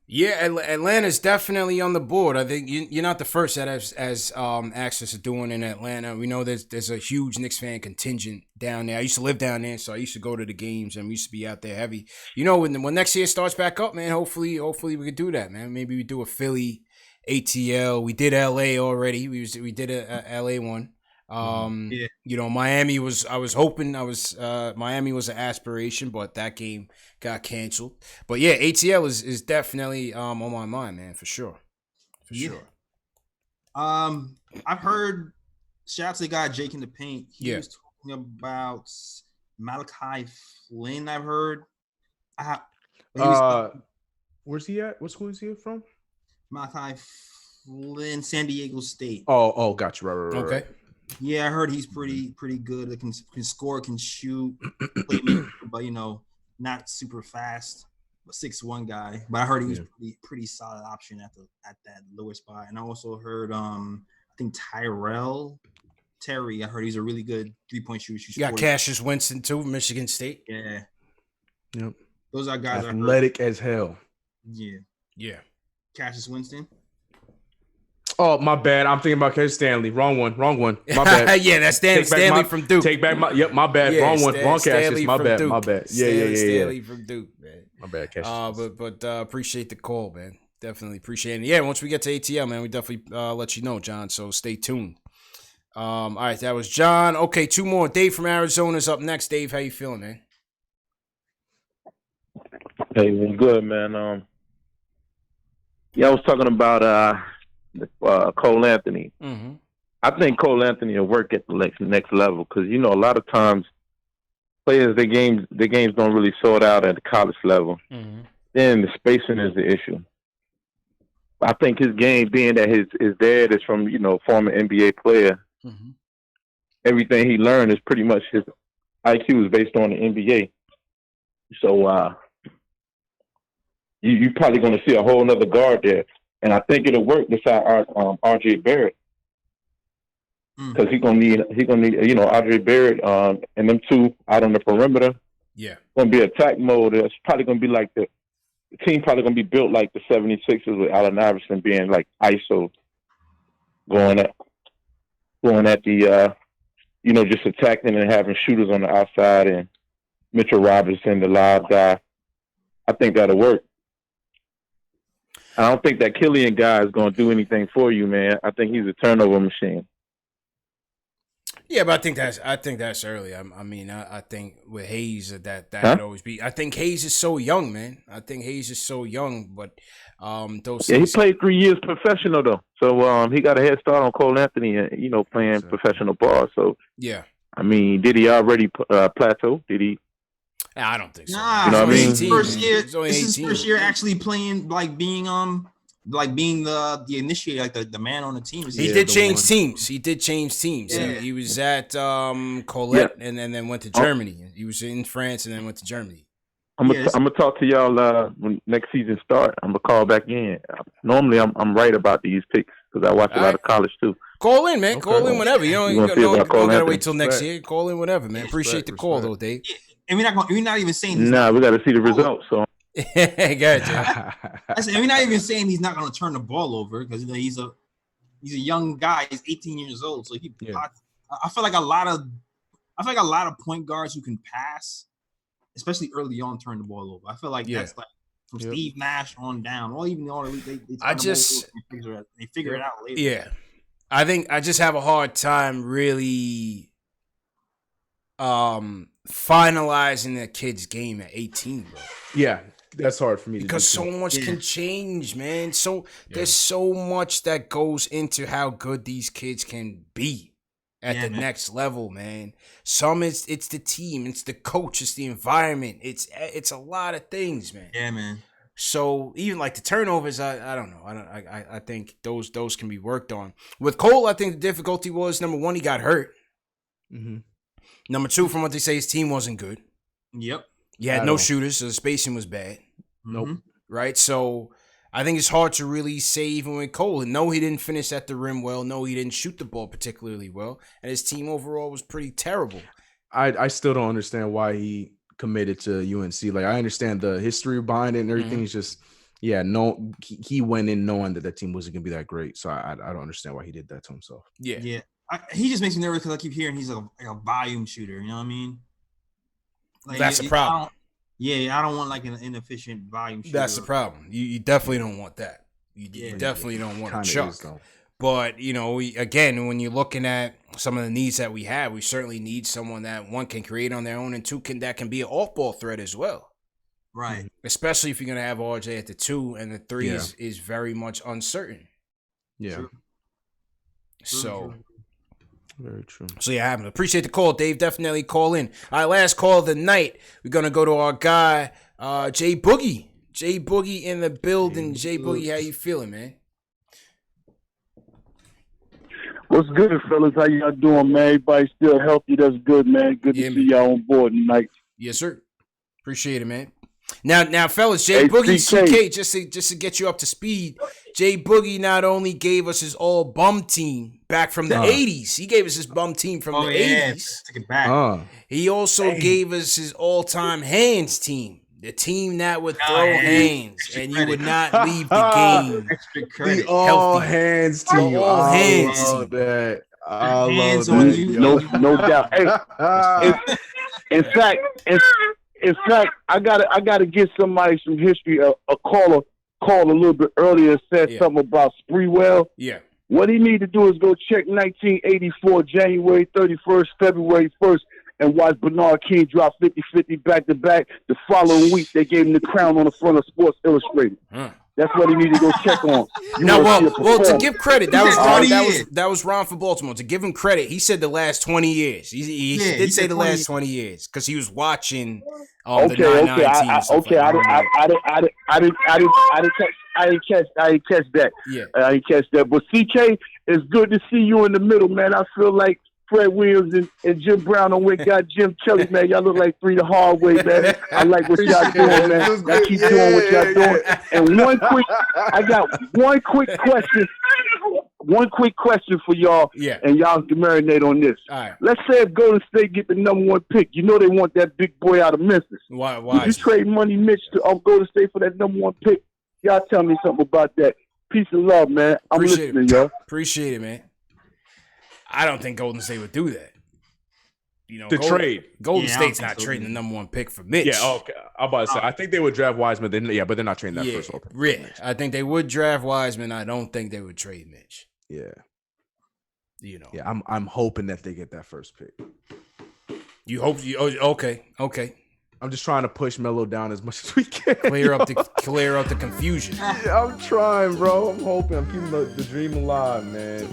Yeah, Atlanta's definitely on the board. I think you're not the first that has access to doing in Atlanta. We know there's a huge Knicks fan contingent down there. I used to live down there, so I used to go to the games and we used to be out there heavy. When next year starts back up, man, hopefully we could do that, man. Maybe we do a Philly, ATL. We did LA already. We did a LA one. Miami was Miami was an aspiration, but that game got canceled. But yeah, ATL is definitely on my mind, man, for sure. Sure. I've heard, shout out to the guy Jake in the Paint. He was talking about Malachi Flynn. I've heard. Where's he at? What school is he from? Malachi Flynn, San Diego State. Oh, gotcha. Right. Okay. Yeah, I heard he's pretty good. It can score, can shoot, playmaker, but not super fast. A 6'1" guy. But I heard he was pretty solid option at that lower spot. And I also heard I think Tyrell Terry. I heard he's a really good 3-point shooter. You got Cassius Winston too, Michigan State. Yeah. Yep. Those are guys athletic as hell. Yeah. Yeah. Cassius Winston. Oh, my bad. I'm thinking about Cassius Stanley. Wrong one. My bad. Yeah, that's Stanley from Duke. Take back my bad. Yeah, wrong one. Wrong Cassius. My bad. Duke. My bad. Stanley from Duke, man. My bad, Cassius. But appreciate the call, man. Definitely appreciate it. Yeah, once we get to ATL, man, we definitely let you know, John. So stay tuned. All right, that was John. Okay, 2 more. Dave from Arizona is up next. Dave, how you feeling, man? Hey, well, good, man. Yeah, I was talking about Cole Anthony. Mm-hmm. I think Cole Anthony will work at the next level because, you know, a lot of times players, their games don't really sort out at the college level. Mm-hmm. Then the spacing is the issue. I think his game, being that his dad is from, you know, former NBA player, mm-hmm. everything he learned is pretty much his IQ is based on the NBA. So you're probably going to see a whole nother guard there. And I think it'll work beside RJ Barrett. Because he's gonna need, you know, RJ Barrett and them two out on the perimeter. Yeah. Gonna be attack mode. It's probably gonna be like the team probably gonna be built like the 76ers with Allen Iverson being like ISO going at the you know, just attacking and having shooters on the outside and Mitchell Robinson, the live guy. I think that'll work. I don't think that Killian guy is gonna do anything for you, man. I think he's a turnover machine. Yeah, but I think that's early. I think with Hayes that would always be. I think Hayes is so young, man. I think Hayes is so young, but those. Yeah, he played 3 years professional though, so he got a head start on Cole Anthony, you know, playing professional ball. So yeah, I mean, did he already plateau? Did he? I don't think so. Nah, you know what I mean? This is his first year actually playing, like being the initiator, like the man on the team. He did change teams. Yeah. He was at Colette and then went to Germany. He was in France and then went to Germany. I'm gonna talk to y'all when next season start. I'm gonna call back in. Normally, I'm right about these picks because I watch a lot of college too. Call in, man. Okay. Call in whenever. You don't gotta wait till next Anthony. year. Call in whenever, man. Appreciate the call though, Dave. And we're not even saying. We got to see the results. So. Gotcha. And we're not even saying he's not going to turn the ball over because he's a young guy. He's 18 years old, so I feel like a lot of point guards who can pass, especially early on, turn the ball over. I feel like that's like from Steve Nash on down, or even the elite. They figure it out later. Yeah, I think I just have a hard time really finalizing a kid's game at 18, bro. Yeah, that's hard for me because so much can change, man. There's so much that goes into how good these kids can be at the next level, man. Some it's the team, it's the coach, it's the environment, it's a lot of things, man. Yeah, man. So even like the turnovers, I don't know. I think those can be worked on. With Cole, I think the difficulty was number one, he got hurt. Mm-hmm. Number two, from what they say, his team wasn't good. Yep. You had no shooters, so the spacing was bad. Nope. Right? So I think it's hard to really say even with Cole. And no, he didn't finish at the rim well. No, he didn't shoot the ball particularly well. And his team overall was pretty terrible. I still don't understand why he committed to UNC. Like, I understand the history behind it and everything. It's just, he went in knowing that team wasn't going to be that great. So I don't understand why he did that to himself. Yeah. Yeah. He just makes me nervous because I keep hearing he's like a volume shooter. You know what I mean? Like, that's the problem. I don't want like an inefficient volume shooter. That's the problem. You definitely don't want that. You definitely don't want to chuck. But, you know, again, when you're looking at some of the needs that we have, we certainly need someone that, one, can create on their own, and two, that can be an off-ball threat as well. Right. Especially if you're going to have RJ at the 2 and the 3 is very much uncertain. Yeah. True. So... Very true. So yeah, I appreciate the call, Dave. Definitely call in. All right, last call of the night. We're gonna go to our guy, Jay Boogie. Jay Boogie in the building. Jay Boogie, how you feeling, man? What's good, fellas? How y'all doing, man? Everybody still healthy? That's good, man. Good to see y'all on board tonight. Yes, sir. Appreciate it, man. Now, fellas, Jay Boogie, CK, just to get you up to speed, Jay Boogie not only gave us his all bum team back from the 80s, he gave us his bum team from the 80s. Take it back. He also gave us his all-time hands team, the team that would throw hands, and you would not leave the game. Extra credit. The all hands team. All hands team. That. I hands love on that. you. No doubt. Hey, in fact, I gotta give somebody some history. A caller called a little bit earlier, said something about Spreewell. Yeah. What he need to do is go check 1984, January 31st, February 1st, and watch Bernard King drop 50-50 back-to-back. The following week, they gave him the crown on the front of Sports Illustrated. That's what he need to go check on. Well, to give credit, that was Ron for Baltimore. To give him credit, he said the last 20 years. He did say the last 20 years because he was watching the 9-9 team. I didn't catch that. Yeah, I didn't catch that. But CK, it's good to see you in the middle, man. I feel like Fred Williams and Jim Brown on with got Jim Kelly, man. Y'all look like three the hard way, man. I like what y'all doing, man. Y'all keep doing what y'all doing. And I got one quick question. One quick question for y'all, and y'all can marinate on this. All right. Let's say if Golden State get the #1 pick, you know they want that big boy out of Memphis. Why? Did you trade Money Mitch to Golden State for that #1 pick? Y'all tell me something about that. Peace and love, man. I'm listening, y'all. Appreciate it, man. I don't think Golden State would do that. You know, trade. Golden State's not trading the #1 pick for Mitch. Yeah, okay. I'm about to say. I think they would draft Wiseman. But they're not trading that first one. Yeah, I think they would draft Wiseman. I don't think they would trade Mitch. Yeah. You know. Yeah, I'm hoping that they get that first pick. You hope you? Okay. I'm just trying to push Melo down as much as we can. Clear up the confusion. Yeah, I'm trying, bro. I'm hoping. I'm keeping the dream alive, man.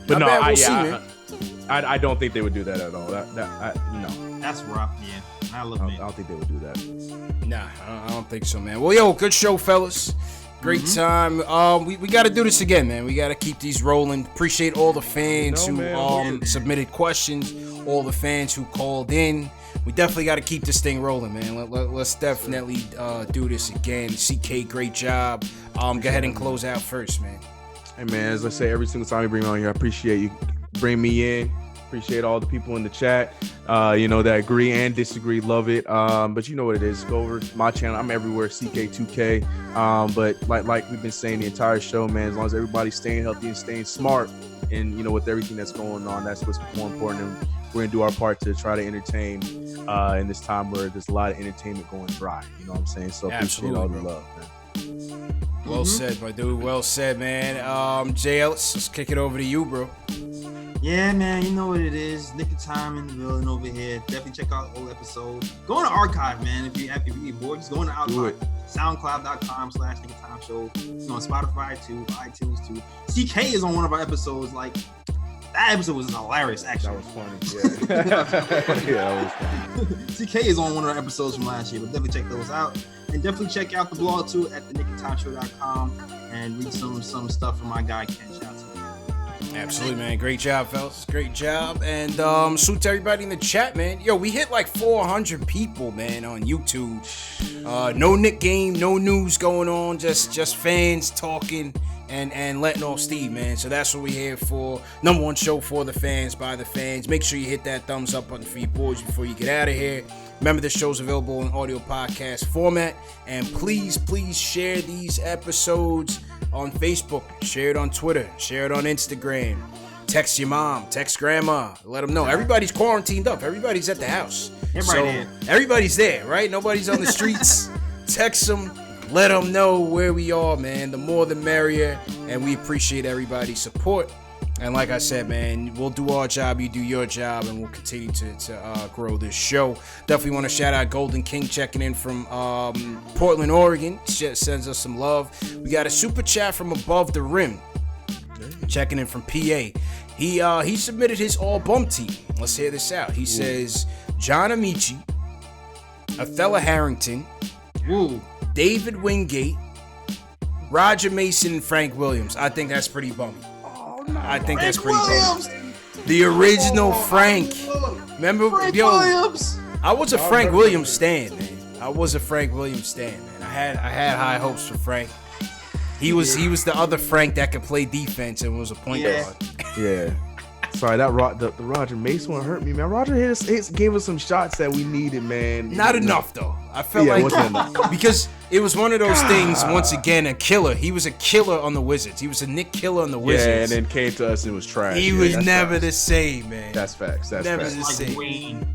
But I don't think they would do that at all. No. That's rough, yeah. I don't think they would do that. Nah, I don't think so, man. Well, yo, good show, fellas. Great time. We got to do this again, man. We got to keep these rolling. Appreciate all the fans who submitted questions, all the fans who called in. We definitely got to keep this thing rolling, man. Let's definitely do this again. CK, great job. Go ahead and close out first, man. Hey, man, as I say every single time you bring me on here, I appreciate you bring me in. Appreciate all the people in the chat, that agree and disagree. Love it. But you know what it is. Go over to my channel. I'm everywhere, CK2K. But like we've been saying the entire show, man, as long as everybody's staying healthy and staying smart and, with everything that's going on, that's what's more important. And we're going to do our part to try to entertain in this time where there's a lot of entertainment going dry. You know what I'm saying? So appreciate all the love, man. Well said, my dude. Well said, man. Jay Ellis, let's kick it over to you, bro. Yeah, man, you know what it is. Nick of Time in the building over here. Definitely check out the old episodes. Go on the archive, man. If you get bored, just go on the archive. SoundCloud.com/Nick of Time Show. It's on Spotify too, iTunes too. CK is on one of our episodes. Like, that episode was hilarious, actually. That was funny. Yeah, that was funny. CK is on one of our episodes from last year, but definitely check those out. And definitely check out the blog too at thenickoftimeshow.com and read some stuff from my guy Ken. Shout out to him. Absolutely, man. Great job, fellas. Great job. And salute to everybody in the chat, man. Yo, we hit like 400 people, man, on YouTube. No Nick game, no news going on. Just fans talking and letting off steam, man. So that's what we're here for. #1 show for the fans, by the fans. Make sure you hit that thumbs up button for your boys before you get out of here. Remember, the show's available in audio podcast format. And please share these episodes on Facebook. Share it on Twitter. Share it on Instagram. Text your mom. Text grandma. Let them know. Everybody's quarantined up. Everybody's at the house. Everybody's there, right? Nobody's on the streets. Text them. Let them know where we are, man. The more the merrier. And we appreciate everybody's support. And like I said, man, we'll do our job, you do your job, and we'll continue to grow this show. Definitely want to shout out Golden King checking in from Portland, Oregon. Sends us some love. We got a super chat from Above the Rim checking in from PA. He submitted his all-bum team. Let's hear this out. He says, John Amici, Othello Harrington, David Wingate, Roger Mason, and Frank Williams. I think that's pretty bummy. I think that's pretty bummy. The original Frank. Remember, Williams. I was a Frank Williams stan, man. I was a Frank Williams stan, man. I had high hopes for Frank. He was the other Frank that could play defense and was a point guard. Yeah. Sorry, the Roger Mason one hurt me, man. Roger gave us some shots that we needed, man. Not enough though. I felt like because it was one of those things. Once again, a killer. He was a killer on the Wizards. He was a Nick killer on the Wizards. Yeah, and then came to us and was trash. He was never the same, man. That's facts. That's never facts. the same.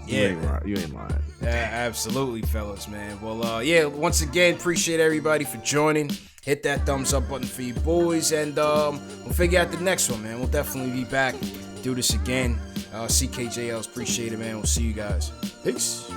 You ain't lying. Yeah, absolutely, fellas, man. Well, once again, appreciate everybody for joining. Hit that thumbs up button for you boys, and we'll figure out the next one, man. We'll definitely be back. Do this again. CKJLs, appreciate it, man. We'll see you guys. Peace.